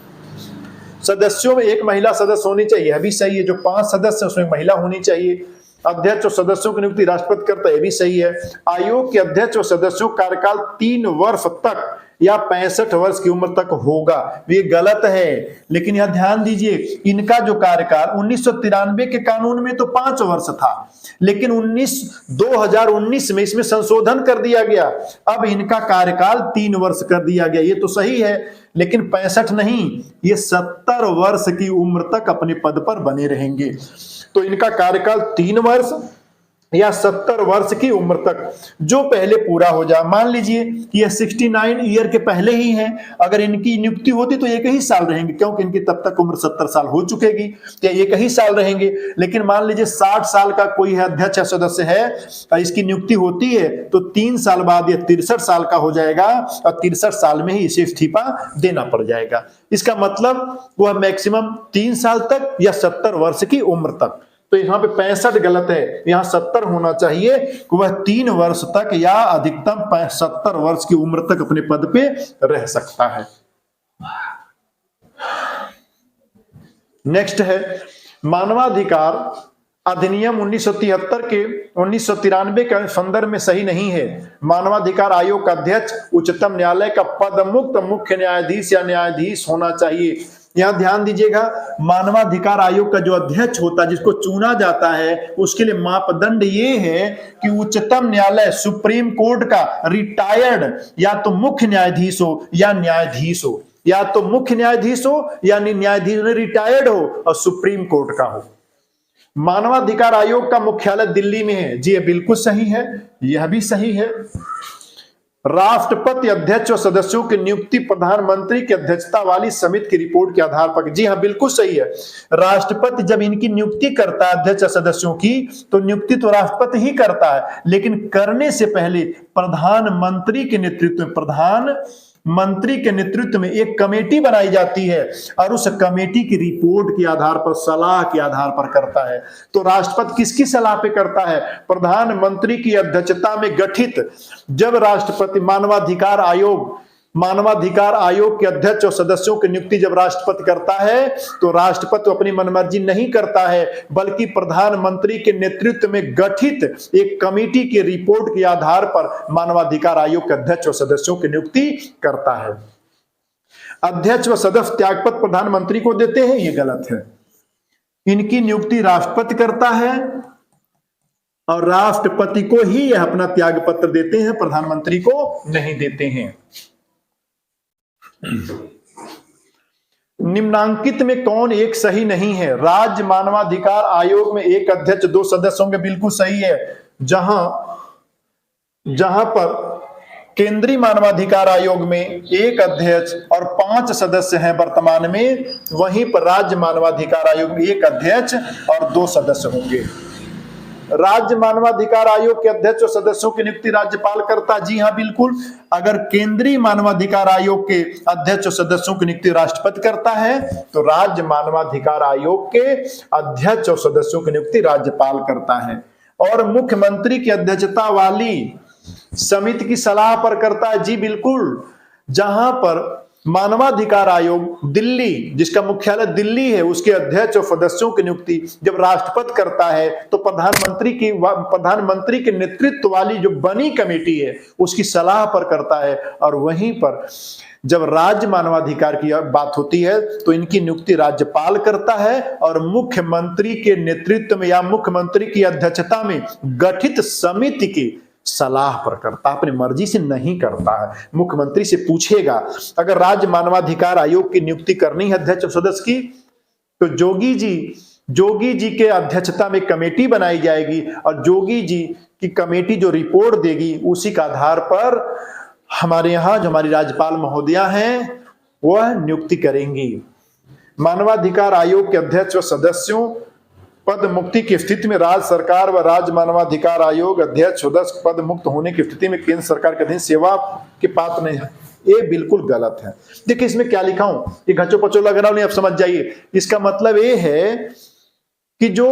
सदस्यों में एक महिला सदस्य होनी चाहिए, यह भी सही है। जो 5 सदस्य उसमें महिला होनी चाहिए। अध्यक्ष और सदस्यों की नियुक्ति राष्ट्रपति करता है, यह भी सही है। आयोग के अध्यक्ष और सदस्यों कार्यकाल 3 वर्ष तक या 65 वर्ष की उम्र तक होगा। ये गलत है। लेकिन यह ध्यान दीजिए, इनका जो कार्यकाल 1993 के कानून में तो 5 वर्ष था, लेकिन 2019 में इसमें संशोधन कर दिया गया, अब इनका कार्यकाल 3 वर्ष कर दिया गया। ये तो सही है, लेकिन 65 नहीं, ये 70 वर्ष की उम्र तक अपने पद पर बने रहेंगे। तो इनका कार्यकाल 3 वर्ष या 70 वर्ष की उम्र तक जो पहले पूरा हो जाए। मान लीजिए कि ये 69 ईयर के पहले ही हैं, अगर इनकी नियुक्ति होती तो एक ही साल रहेंगे, क्योंकि इनकी तब तक उम्र 70 साल हो चुकेगी, तो एक ही साल रहेंगे। लेकिन मान लीजिए 60 साल का कोई है अध्यक्ष या सदस्य है, इसकी नियुक्ति होती है तो 3 साल बाद ये 63 साल का हो जाएगा और 63 साल में ही इसे इस्तीफा देना पड़ जाएगा। इसका मतलब वह मैक्सिमम 3 साल तक या 70 वर्ष की उम्र तक। तो यहाँ पे 65 गलत है, यहाँ 70 होना चाहिए कि वह 3 वर्ष तक या अधिकतम 70 वर्ष की उम्र तक अपने पद पे रह सकता है। नेक्स्ट है मानवाधिकार अधिनियम 1973 के 1993 के संदर्भ में सही नहीं है। मानवाधिकार आयोग का अध्यक्ष उच्चतम न्यायालय का पद मुक्त मुख्य न्यायाधीश या न्यायाधीश होना चाहिए। यहां ध्यान दीजिएगा, मानवाधिकार आयोग का जो अध्यक्ष होता है, जिसको चुना जाता है, उसके लिए मापदंड ये है कि उच्चतम न्यायालय सुप्रीम कोर्ट का रिटायर्ड या तो मुख्य न्यायाधीश हो या न्यायाधीश हो, या तो मुख्य न्यायाधीश हो या न्यायाधीश रिटायर्ड हो और सुप्रीम कोर्ट का हो। मानवाधिकार आयोग का मुख्यालय दिल्ली में है। जी, ये बिल्कुल सही है, यह भी सही है। राष्ट्रपति अध्यक्ष और सदस्यों की नियुक्ति प्रधानमंत्री की अध्यक्षता वाली समिति की रिपोर्ट के आधार पर। जी हाँ, बिल्कुल सही है। राष्ट्रपति जब इनकी नियुक्ति करता है अध्यक्ष और सदस्यों की, तो नियुक्ति तो राष्ट्रपति ही करता है, लेकिन करने से पहले प्रधानमंत्री के नेतृत्व में एक कमेटी बनाई जाती है और उस कमेटी की रिपोर्ट के आधार पर, सलाह के आधार पर करता है। तो राष्ट्रपति किसकी सलाह पे करता है? प्रधानमंत्री की अध्यक्षता में गठित जब राष्ट्रपति मानवाधिकार आयोग के अध्यक्ष और सदस्यों की नियुक्ति जब राष्ट्रपति करता है, तो राष्ट्रपति अपनी मनमर्जी नहीं करता है, बल्कि प्रधानमंत्री के नेतृत्व में गठित एक कमेटी की रिपोर्ट के आधार पर मानवाधिकार आयोग के अध्यक्ष और सदस्यों की नियुक्ति करता है। अध्यक्ष व सदस्य त्यागपत्र प्रधानमंत्री को देते हैं, यह गलत है। इनकी नियुक्ति राष्ट्रपति करता है और राष्ट्रपति को ही यह अपना त्यागपत्र देते हैं, प्रधानमंत्री को नहीं देते हैं। निम्नांकित में कौन एक सही नहीं है? राज्य मानवाधिकार आयोग में एक अध्यक्ष 2 सदस्य होंगे, बिल्कुल सही है। जहां पर केंद्रीय मानवाधिकार आयोग में एक अध्यक्ष और 5 सदस्य हैं वर्तमान में, वहीं पर राज्य मानवाधिकार आयोग में एक अध्यक्ष और 2 सदस्य होंगे। राज्य मानवाधिकार आयोग के अध्यक्ष और सदस्यों की नियुक्ति राज्यपाल करता है। जी हाँ, बिल्कुल। अगर केंद्रीय मानवाधिकार आयोग के अध्यक्ष और सदस्यों की नियुक्ति राष्ट्रपति करता है, तो राज्य मानवाधिकार आयोग के अध्यक्ष और सदस्यों की नियुक्ति राज्यपाल करता है और मुख्यमंत्री की अध्यक्षता वाली समिति की सलाह पर करता है। जी बिल्कुल। जहां पर मानवाधिकार आयोग दिल्ली, जिसका मुख्यालय दिल्ली है, उसके अध्यक्ष और सदस्यों की नियुक्ति जब राष्ट्रपति करता है, तो प्रधानमंत्री के नेतृत्व वाली जो बनी कमेटी है उसकी सलाह पर करता है। और वहीं पर जब राज्य मानवाधिकार की बात होती है तो इनकी नियुक्ति राज्यपाल करता है और मुख्यमंत्री के नेतृत्व में या मुख्यमंत्री की अध्यक्षता में गठित समिति की सलाह पर करता, अपनी मर्जी से नहीं करता है। मुख्यमंत्री से पूछेगा। अगर राज्य मानवाधिकार आयोग की नियुक्ति करनी है अध्यक्ष और सदस्य की, तो जोगी जी के अध्यक्षता में कमेटी बनाई जाएगी और जोगी जी की कमेटी जो रिपोर्ट देगी उसी के आधार पर हमारे यहाँ जो हमारी राज्यपाल महोदया हैं वह नियुक्ति करेंगी। मानवाधिकार आयोग के अध्यक्ष व सदस्यों पद मुक्ति की स्थिति में राज्य सरकार व राज्य मानवाधिकार आयोग अध्यक्ष सदस्य पद मुक्त होने की स्थिति में केंद्र सरकार के अधीन सेवा के पात्र नहीं है। ये बिल्कुल गलत है। देखिए इसमें क्या लिखा हूं, ये घचो पचो लग रहा नहीं, आप समझ जाइए। इसका मतलब ये है कि जो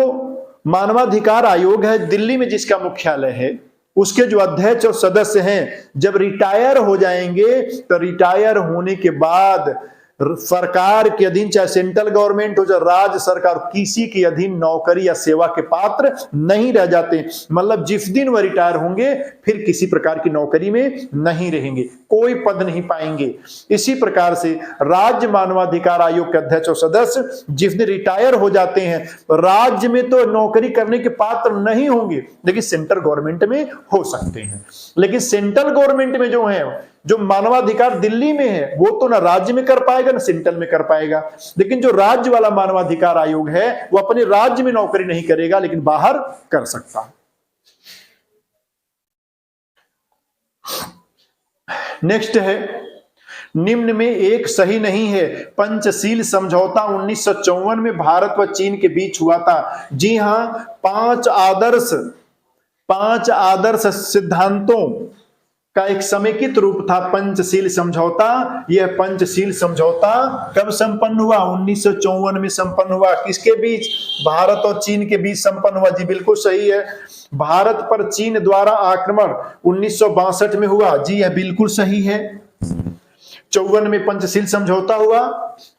मानवाधिकार आयोग है दिल्ली में जिसका मुख्यालय है, उसके जो अध्यक्ष और सदस्य हैं जब रिटायर हो जाएंगे तो रिटायर होने के बाद सरकार के अधीन, चाहे सेंट्रल गवर्नमेंट हो चाहे राज्य सरकार, किसी के अधीन नौकरी या सेवा के पात्र नहीं रह जाते। मतलब जिस दिन वह रिटायर होंगे फिर किसी प्रकार की नौकरी में नहीं रहेंगे, कोई पद नहीं पाएंगे। इसी प्रकार से राज्य मानवाधिकार आयोग के अध्यक्ष और सदस्य जिस दिन रिटायर हो जाते हैं, राज्य में तो नौकरी करने के पात्र नहीं होंगे, लेकिन सेंट्रल गवर्नमेंट में हो सकते हैं। लेकिन सेंट्रल गवर्नमेंट में जो है, जो मानवाधिकार दिल्ली में है, वो तो ना राज्य में कर पाएगा ना सेंट्रल में कर पाएगा। लेकिन जो राज्य वाला मानवाधिकार आयोग है वो अपने राज्य में नौकरी नहीं करेगा लेकिन बाहर कर सकता है। नेक्स्ट है, निम्न में एक सही नहीं है। पंचशील समझौता 1954 में भारत व चीन के बीच हुआ था। जी हां, पांच आदर्श सिद्धांतों का एक समेकित रूप था पंचशील समझौता। यह पंचशील समझौता कब संपन्न हुआ? 1954 में संपन्न हुआ। किसके बीच? भारत और चीन के बीच संपन्न हुआ। जी बिल्कुल सही है। भारत पर चीन द्वारा आक्रमण 1962 में हुआ। जी यह बिल्कुल सही है। 54 में पंचशील समझौता हुआ।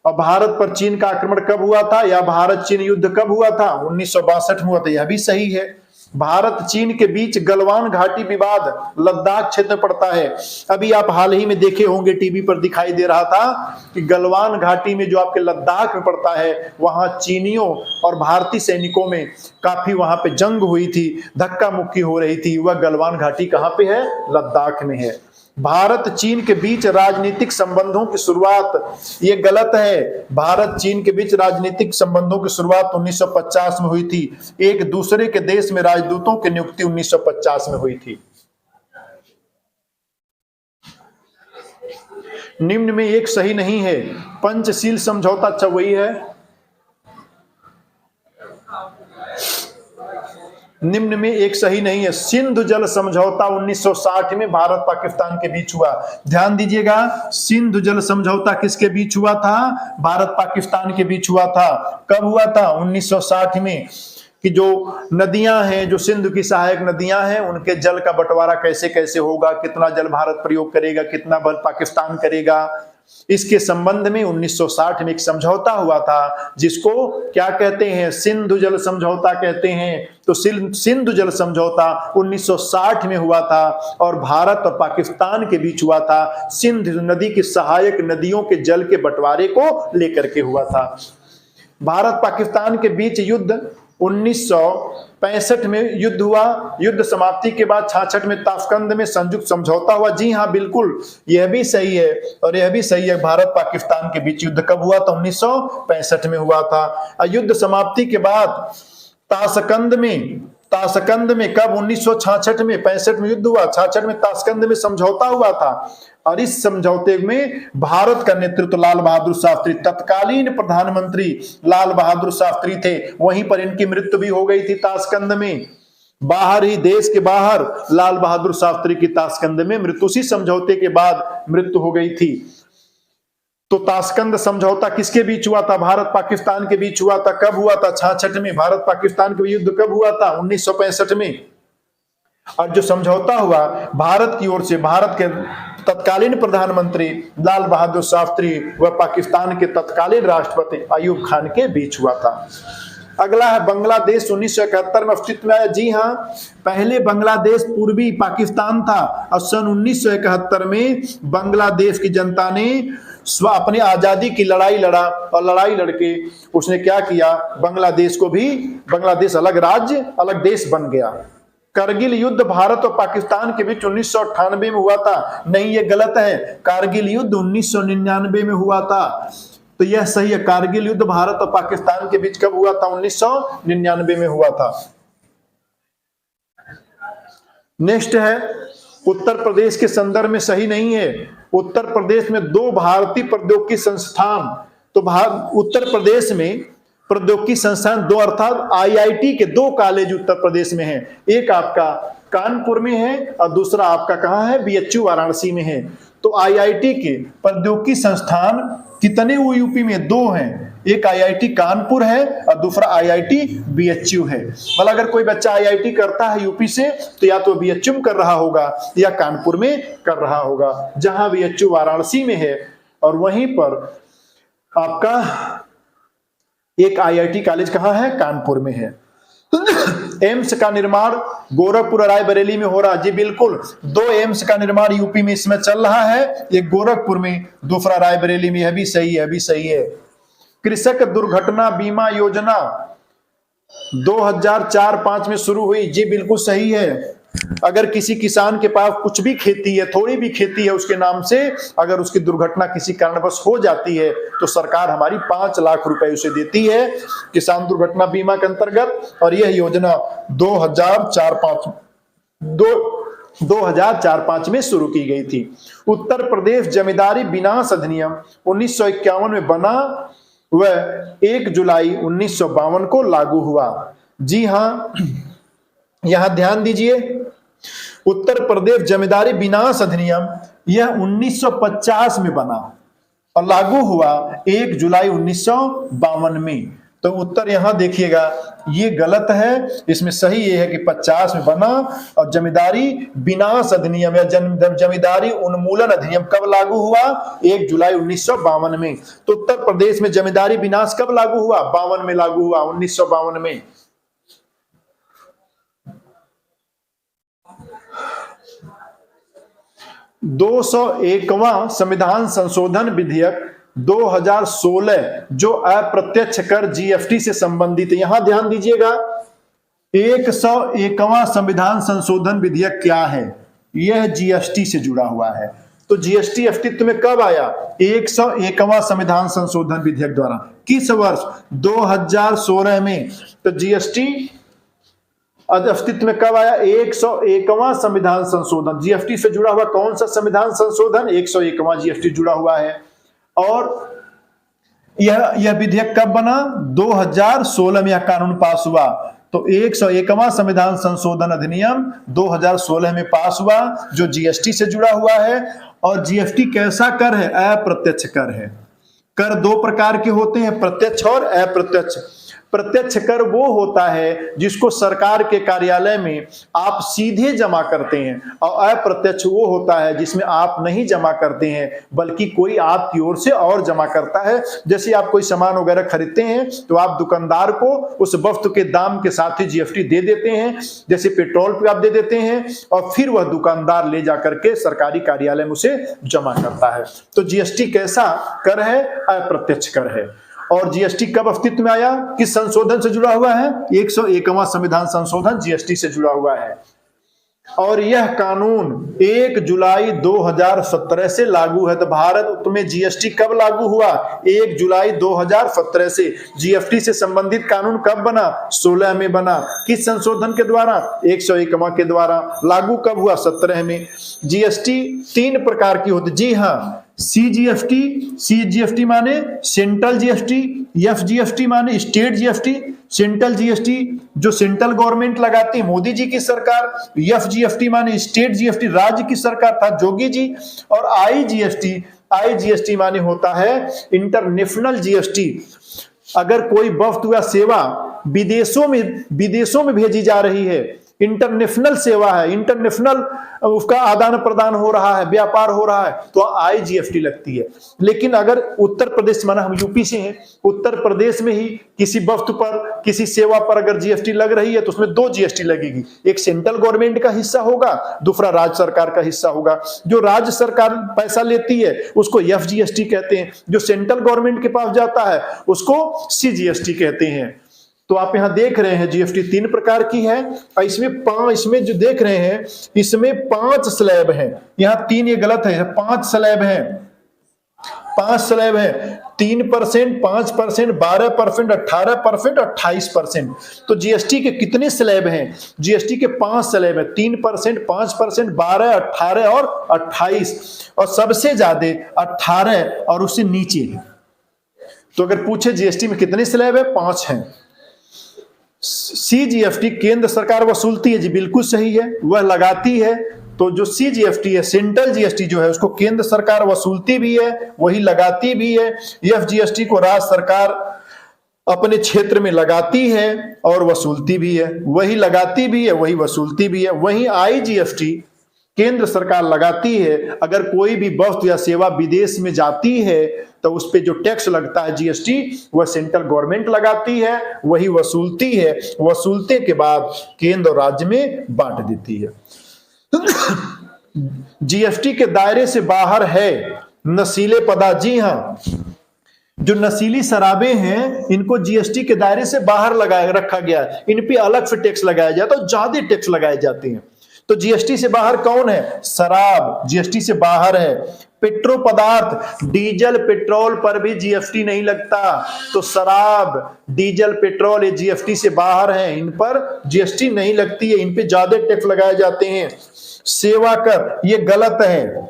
और भारत पर चीन का आक्रमण कब हुआ था, या भारत चीन युद्ध कब हुआ था? 1962 में हुआ था। यह भी सही है। भारत चीन के बीच गलवान घाटी विवाद लद्दाख क्षेत्र में पड़ता है। अभी आप हाल ही में देखे होंगे, टीवी पर दिखाई दे रहा था कि गलवान घाटी में जो आपके लद्दाख में पड़ता है, वहां चीनियों और भारतीय सैनिकों में काफी वहां पे जंग हुई थी, धक्का मुक्की हो रही थी। वह गलवान घाटी कहां पे है? लद्दाख में है। भारत चीन के बीच राजनीतिक संबंधों की शुरुआत, ये गलत है। भारत चीन के बीच राजनीतिक संबंधों की शुरुआत 1950 में हुई थी। एक दूसरे के देश में राजदूतों की नियुक्ति 1950 में हुई थी। निम्न में एक सही नहीं है। पंचशील समझौता, अच्छा वही है। निम्न में एक सही नहीं है। सिंधु जल समझौता 1960 में भारत पाकिस्तान के बीच हुआ। ध्यान दीजिएगा, सिंधु जल समझौता किसके बीच हुआ था? भारत पाकिस्तान के बीच हुआ था। कब हुआ था? 1960 में। कि जो नदियां हैं, जो सिंधु की सहायक नदियां हैं, उनके जल का बंटवारा कैसे कैसे होगा, कितना जल भारत प्रयोग करेगा, कितना जल पाकिस्तान करेगा, इसके संबंध में 1960 में एक समझौता हुआ था, जिसको क्या कहते हैं? सिंधु जल समझौता कहते हैं। तो सिंधु जल समझौता 1960 में हुआ था और भारत और पाकिस्तान के बीच हुआ था। सिंधु नदी की सहायक नदियों के जल के बंटवारे को लेकर के हुआ था। भारत पाकिस्तान के बीच युद्ध 1965 में युद्ध हुआ। युद्ध समाप्ति के बाद 66 में ताशकंद में संयुक्त समझौता हुआ। जी हाँ बिल्कुल, यह भी सही है और यह भी सही है। भारत पाकिस्तान के बीच युद्ध कब हुआ था? 1965 में हुआ था। युद्ध समाप्ति के बाद ताशकंद में कब? 1966 में। 65 में युद्ध हुआ, 66 में ताशकंद में समझौता हुआ था। और इस समझौते में भारत का नेतृत्व लाल बहादुर शास्त्री, तत्कालीन प्रधानमंत्री लाल बहादुर शास्त्री थे। वहीं पर इनकी मृत्यु भी हो गई थी ताशकंद में। बाहर ही, देश के बाहर लाल बहादुर शास्त्री की ताशकंद में मृत्यु, उसी समझौते के बाद मृत्यु हो गई थी। तो ताशकंद समझौता किसके बीच हुआ था? भारत पाकिस्तान के बीच हुआ था। कब हुआ था? 66 में। भारत पाकिस्तान के युद्ध कब हुआ था? 1965 में। और जो समझौता हुआ भारत की ओर से, भारत के तत्कालीन प्रधानमंत्री लाल बहादुर शास्त्री व पाकिस्तान के तत्कालीन राष्ट्रपति अयूब खान के बीच हुआ था। अगला है बांग्लादेश 1971 में अस्तित्व में आया। जी हाँ, पहले बांग्लादेश पूर्वी पाकिस्तान था और सन 1971 में बांग्लादेश की जनता ने अपनी आजादी की लड़ाई लड़ा और लड़ाई लड़के उसने क्या किया? बांग्लादेश अलग राज्य, अलग देश बन गया। कारगिल युद्ध भारत और पाकिस्तान के बीच 1998 में हुआ था। नहीं, ये गलत है। कारगिल युद्ध 1999 में हुआ था। तो यह सही है। कारगिल युद्ध भारत और पाकिस्तान के बीच कब हुआ था? 1999 में हुआ था। नेक्स्ट है, उत्तर प्रदेश के संदर्भ में सही नहीं है। उत्तर प्रदेश में 2 भारतीय प्रौद्योगिकी संस्थान, तो उत्तर प्रदेश में प्रौद्योगिकी संस्थान 2 अर्थात आईआईटी के 2 कॉलेज उत्तर प्रदेश में हैं। एक आपका कानपुर में है और दूसरा आपका कहां है? बीएचयू वाराणसी में है। तो आईआईटी के प्रौद्योगिकी संस्थान कितने यूपी में? 2 हैं। एक आईआईटी कानपुर है और दूसरा आईआईटी बीएचयू है। मतलब अगर कोई बच्चा आईआईटी करता है यूपी से, तो या तो बीएचयू में कर रहा होगा या कानपुर में कर रहा होगा। जहां बीएचयू वाराणसी में है और वहीं पर आपका एक आईआईटी कॉलेज कहाँ है? कानपुर में है। एम्स का निर्माण गोरखपुर और रायबरेली में हो रहा है। जी बिल्कुल, 2 एम्स का निर्माण यूपी में इसमें चल रहा है, एक गोरखपुर में, दूसरा रायबरेली में। यह भी सही है, भी सही है। कृषक दुर्घटना बीमा योजना 2004-05 में शुरू हुई। जी बिल्कुल सही है। अगर किसी किसान के पास कुछ भी खेती है, थोड़ी भी खेती है उसके नाम से, अगर उसकी दुर्घटना किसी कारणवश हो जाती है तो सरकार हमारी 5 लाख रुपए उसे देती है किसान दुर्घटना बीमा के अंतर्गत। और यह योजना 2004-05 में शुरू की गई थी। उत्तर प्रदेश जमींदारी विनाश अधिनियम 1951 में बना व 1 जुलाई 1952 को लागू हुआ। जी हाँ, यहां ध्यान दीजिए, उत्तर प्रदेश जमींदारी विनाश अधिनियम यह 1950 में बना और लागू हुआ 1 जुलाई 1952 में। तो उत्तर यहां देखिएगा, ये गलत है, इसमें सही ये है कि 50 में बना। और जमींदारी विनाश अधिनियम या जमींदारी उन्मूलन अधिनियम कब लागू हुआ? 1 जुलाई 1952 में। तो उत्तर प्रदेश में जमींदारी विनाश कब लागू हुआ? 52 में लागू हुआ, 1952 में। 201वां संविधान संशोधन विधेयक 2016 जो अप्रत्यक्ष कर जीएसटी से संबंधित है। यहां ध्यान दीजिएगा, 101वां संविधान संशोधन विधेयक क्या है? यह जीएसटी से जुड़ा हुआ है। तो जीएसटी अस्तित्व में कब आया? 101वां संविधान संशोधन विधेयक द्वारा। किस वर्ष? 2016 में। तो जीएसटी अस्तित्व में कब आया? 101वां संविधान संशोधन। जीएसटी से जुड़ा हुआ कौन सा संविधान संशोधन? 101वां जीएसटी जुड़ा हुआ है। और यह विधेयक कब बना? 2016 में यह कानून पास हुआ। तो 101वां संविधान संशोधन अधिनियम 2016 में पास हुआ जो जीएसटी से जुड़ा हुआ है। और जीएसटी कैसा कर है? अप्रत्यक्ष कर है। कर 2 प्रकार के होते हैं, प्रत्यक्ष और अप्रत्यक्ष। प्रत्यक्ष कर वो होता है जिसको सरकार के कार्यालय में आप सीधे जमा करते हैं, और अप्रत्यक्ष वो होता है जिसमें आप नहीं जमा करते हैं बल्कि कोई आपकी ओर से और जमा करता है। जैसे आप कोई सामान वगैरह खरीदते हैं तो आप दुकानदार को उस वस्तु के दाम के साथ ही जीएसटी दे देते हैं, जैसे पेट्रोल पे आप दे देते हैं, और फिर वह दुकानदार ले जाकर के सरकारी कार्यालय में उसे जमा करता है। तो जीएसटी कैसा कर है? अप्रत्यक्ष कर है। और जीएसटी कब अस्तित्व में आया? किस संशोधन से जुड़ा हुआ है? 101वां संविधान संशोधन जीएसटी से जुड़ा हुआ है। और यह कानून 1 जुलाई 2017 से लागू है। तो भारत में जीएसटी कब लागू हुआ? 1 जुलाई 2017 से। जीएसटी से संबंधित कानून कब बना? 16 में बना। किस संशोधन के द्वारा? 101वां के द्वारा। लागू कब हुआ? 17 में। जीएसटी 3 प्रकार की होती। जी हाँ, सीजीएसटी माने सेंट्रल जीएसटी, एफजीएसटी माने स्टेट जीएसटी। सेंट्रल जीएसटी जो सेंट्रल गवर्नमेंट लगाती है, मोदी जी की सरकार। एफजीएसटी माने स्टेट जीएसटी, राज्य की सरकार था जोगी जी। और आईजीएसटी माने होता है इंटरनेशनल जीएसटी। अगर कोई वस्तु या सेवा विदेशों में भेजी जा रही है, इंटरनेशनल सेवा है, इंटरनेशनल उसका आदान प्रदान हो रहा है, व्यापार हो रहा है, तो आईजीएसटी लगती है। लेकिन अगर उत्तर प्रदेश, माना हम यूपी से हैं, उत्तर प्रदेश में ही किसी वस्तु पर, किसी सेवा पर अगर जीएसटी लग रही है तो उसमें 2 जीएसटी लगेगी। एक सेंट्रल गवर्नमेंट का हिस्सा होगा, दूसरा राज्य सरकार का हिस्सा होगा। जो राज्य सरकार पैसा लेती है उसको एफजीएसटी कहते हैं, जो सेंट्रल गवर्नमेंट के पास जाता है उसको सीजीएसटी कहते हैं। तो आप यहां देख रहे हैं जीएसटी 3 प्रकार की है। और इसमें जो देख रहे हैं इसमें 5 स्लैब हैं। यहां 3 ये गलत है, 5 स्लैब हैं। 5 स्लैब है, 3%, 5%, 12%, 18%, 28%। तो जीएसटी के कितने स्लैब हैं? जीएसटी के 5 स्लैब हैं, 3%, 5%, 12, 18 और 28। और सबसे ज्यादा 18 और उससे नीचे है। तो अगर पूछे जीएसटी में कितने स्लैब है? 5 हैं। सीजीएसटी केंद्र सरकार वसूलती है। जी बिल्कुल सही है, वह लगाती है। तो जो सीजीएसटी है, सेंट्रल जीएसटी जो है, उसको केंद्र सरकार वसूलती भी है, वही लगाती भी है। एफजीएसटी को राज्य सरकार अपने क्षेत्र में लगाती है और वसूलती भी है, वही लगाती भी है, वही वसूलती भी है। वही आईजीएसटी केंद्र सरकार लगाती है। अगर कोई भी वस्तु या सेवा विदेश में जाती है तो उस पे जो टैक्स लगता है जीएसटी, वह सेंट्रल गवर्नमेंट लगाती है, वही वसूलती है। वसूलते के बाद केंद्र और राज्य में बांट देती है। जीएसटी के दायरे से बाहर है नशीले पदार्थ। जी हाँ, जो नशीली शराबें हैं इनको जीएसटी के दायरे से बाहर लगाया रखा गया है। इन पे अलग से टैक्स लगाया जाता है, तो ज्यादा टैक्स लगाए जाते हैं। तो जीएसटी से बाहर कौन है? शराब जीएसटी से बाहर है। पेट्रो पदार्थ, डीजल पेट्रोल पर भी जीएसटी नहीं लगता। तो शराब, डीजल, पेट्रोल ये जीएसटी से बाहर है, इन पर जीएसटी नहीं लगती है, इन पे ज्यादा टैक्स लगाए जाते हैं। सेवा कर, ये गलत है।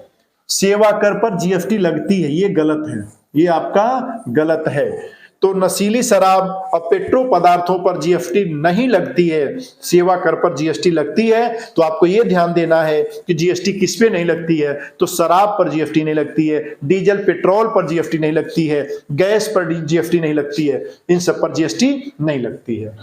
सेवा कर पर जीएसटी लगती है, ये गलत है, ये आपका गलत है। तो नशीली शराब और पेट्रो पदार्थों पर जीएसटी नहीं लगती है, सेवा कर पर जीएसटी लगती है। तो आपको यह ध्यान देना है कि जीएसटी किस पे नहीं लगती है। तो शराब पर जीएसटी नहीं लगती है, डीजल पेट्रोल पर जीएसटी नहीं लगती है, गैस पर जीएसटी नहीं लगती है, इन सब पर जीएसटी नहीं लगती है।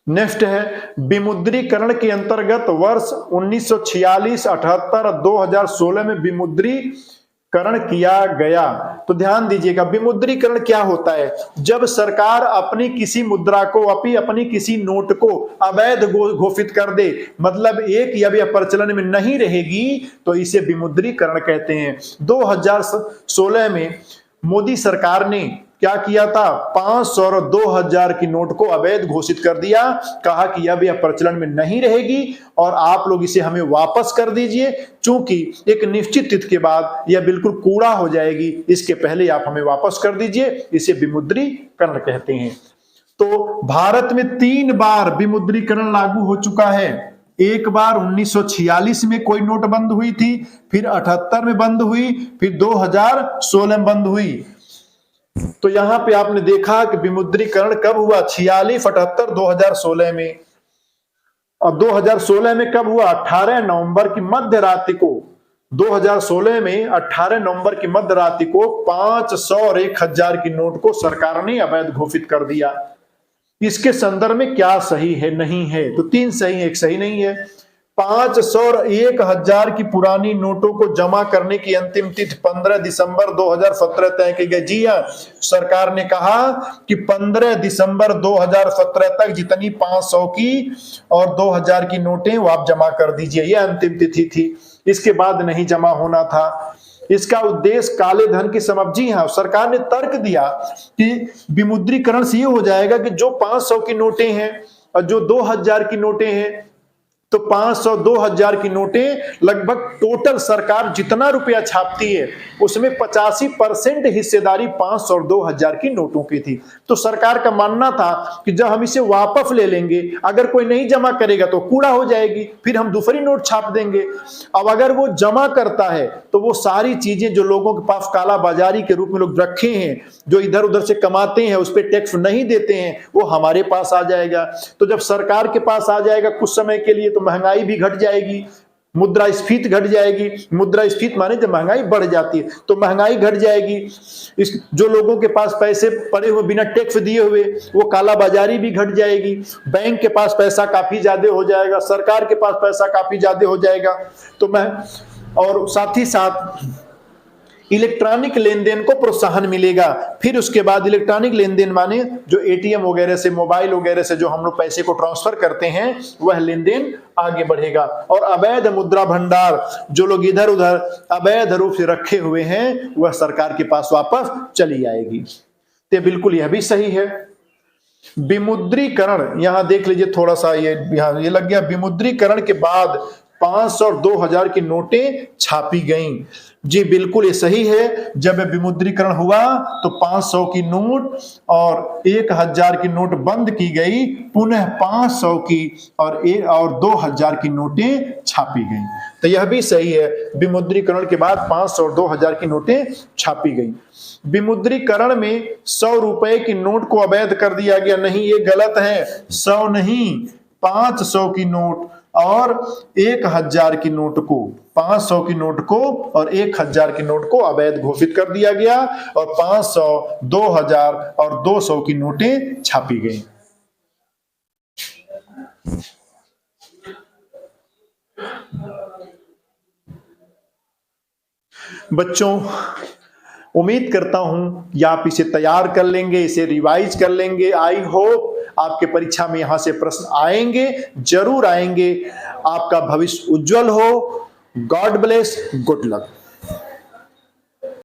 नेक्स्ट है विमुद्रीकरण के अंतर्गत वर्ष 1946, 78, 2016 में विमुद्रीकरण किया गया। तो ध्यान दीजिएगा, विमुद्रीकरण क्या होता है? जब सरकार अपनी किसी मुद्रा को, अपनी किसी नोट को अवैध घोषित कर दे, मतलब एक या भी प्रचलन में नहीं रहेगी, तो इसे विमुद्रीकरण कहते हैं। 2016 में मोदी सरकार ने क्या किया था? 500 और 2000 की नोट को अवैध घोषित कर दिया। कहा कि अब यह प्रचलन में नहीं रहेगी और आप लोग इसे हमें वापस कर दीजिए, चूंकि एक निश्चित तिथि के बाद यह बिल्कुल कूड़ा हो जाएगी, इसके पहले आप हमें वापस कर दीजिए। इसे विमुद्रीकरण कहते हैं। तो भारत में 3 बार विमुद्रीकरण लागू हो चुका है। एक बार 1946 में कोई नोट बंद हुई थी, फिर 78 में बंद हुई, फिर 2016 में बंद हुई। तो यहां पे आपने देखा कि विमुद्रीकरण कब हुआ? 46, 78, 2016 में। और 2016 में कब हुआ? 18 नवंबर की मध्य रात्रि को। 2016 में 18 नवंबर की मध्य रात्रि को 500 और 1000 की नोट को सरकार ने अवैध घोषित कर दिया। इसके संदर्भ में क्या सही है, नहीं है? तो 3 सही, 1 सही नहीं है। 500 और 1000 की पुरानी नोटों को जमा करने की अंतिम तिथि 15 दिसंबर 2017 तय की गई। जी हाँ, सरकार ने कहा कि 15 दिसंबर 2017 तक जितनी 500 की और 2000 की नोटें वो आप जमा कर दीजिए, यह अंतिम तिथि थी। इसके बाद नहीं जमा होना था। इसका उद्देश्य काले धन की समाप्ति। जी हाँ, सरकार ने तर्क दिया कि विमुद्रीकरण से ये हो जाएगा कि जो 500 की नोटें हैं और जो 2000 की नोटें हैं, तो 500, 2000 की नोटें लगभग टोटल सरकार जितना रुपया छापती है उसमें 85% हिस्सेदारी 500 और 2000 की नोटों की थी। तो सरकार का मानना था कि जब हम इसे वापस ले लेंगे, अगर कोई नहीं जमा करेगा तो कूड़ा हो जाएगी, फिर हम दूसरी नोट छाप देंगे। अब अगर वो जमा करता है तो वो सारी चीजें जो लोगों के पास काला बाजारी के रूप में लोग रखे हैं, जो इधर उधर से कमाते हैं, उस पर टैक्स नहीं देते हैं, वो हमारे पास आ जाएगा। तो जब सरकार के पास आ जाएगा कुछ समय के लिए, तो महंगाई भी घट जाएगी, मुद्रास्फीति घट जाएगी। मुद्रास्फीति माने जब महंगाई बढ़ जाती है तो महंगाई घट जाएगी। इस जो लोगों के पास पैसे पड़े हुए बिना टैक्स दिए हुए, वो काला बाजारी भी घट जाएगी। बैंक के पास पैसा काफी ज्यादा हो जाएगा, सरकार के पास पैसा काफी ज्यादा हो जाएगा। तो मैं और साथ ही साथ इलेक्ट्रॉनिक लेन देन को प्रोत्साहन मिलेगा। फिर उसके बाद इलेक्ट्रॉनिक लेन देन माने जो एटीएम वगैरह से, मोबाइल वगैरह से जो हम लोग पैसे को ट्रांसफर करते हैं, वह लेन देन आगे बढ़ेगा। और अवैध मुद्रा भंडार जो लोग इधर उधर अवैध रूप से रखे हुए हैं, वह सरकार के पास वापस चली आएगी। तो बिल्कुल यह भी सही है। विमुद्रीकरण, यहां देख लीजिए थोड़ा सा, ये लग गया। विमुद्रीकरण के बाद 500 और 2000 की नोटें छापी गईं। जी बिल्कुल ये सही है। जब विमुद्रीकरण हुआ तो 500 की नोट और 1000 की नोट बंद की गई, पुनः 500 की और 2000 की नोटें छापी गई। तो यह भी सही है, विमुद्रीकरण के बाद 500 और 2000 की नोटें छापी गई। विमुद्रीकरण में 100 रुपए की नोट को अवैध कर दिया गया, नहीं, ये गलत है। 100 नहीं, 500 की नोट और 1000 की नोट को, 500 की नोट को और 1000 की नोट को अवैध घोषित कर दिया गया और 500, 2000 और 200 की नोटें छापी गई। बच्चों, उम्मीद करता हूं कि आप इसे तैयार कर लेंगे, इसे रिवाइज कर लेंगे। आई होप आपके परीक्षा में यहां से प्रश्न आएंगे, जरूर आएंगे। आपका भविष्य उज्जवल हो। God bless, good luck.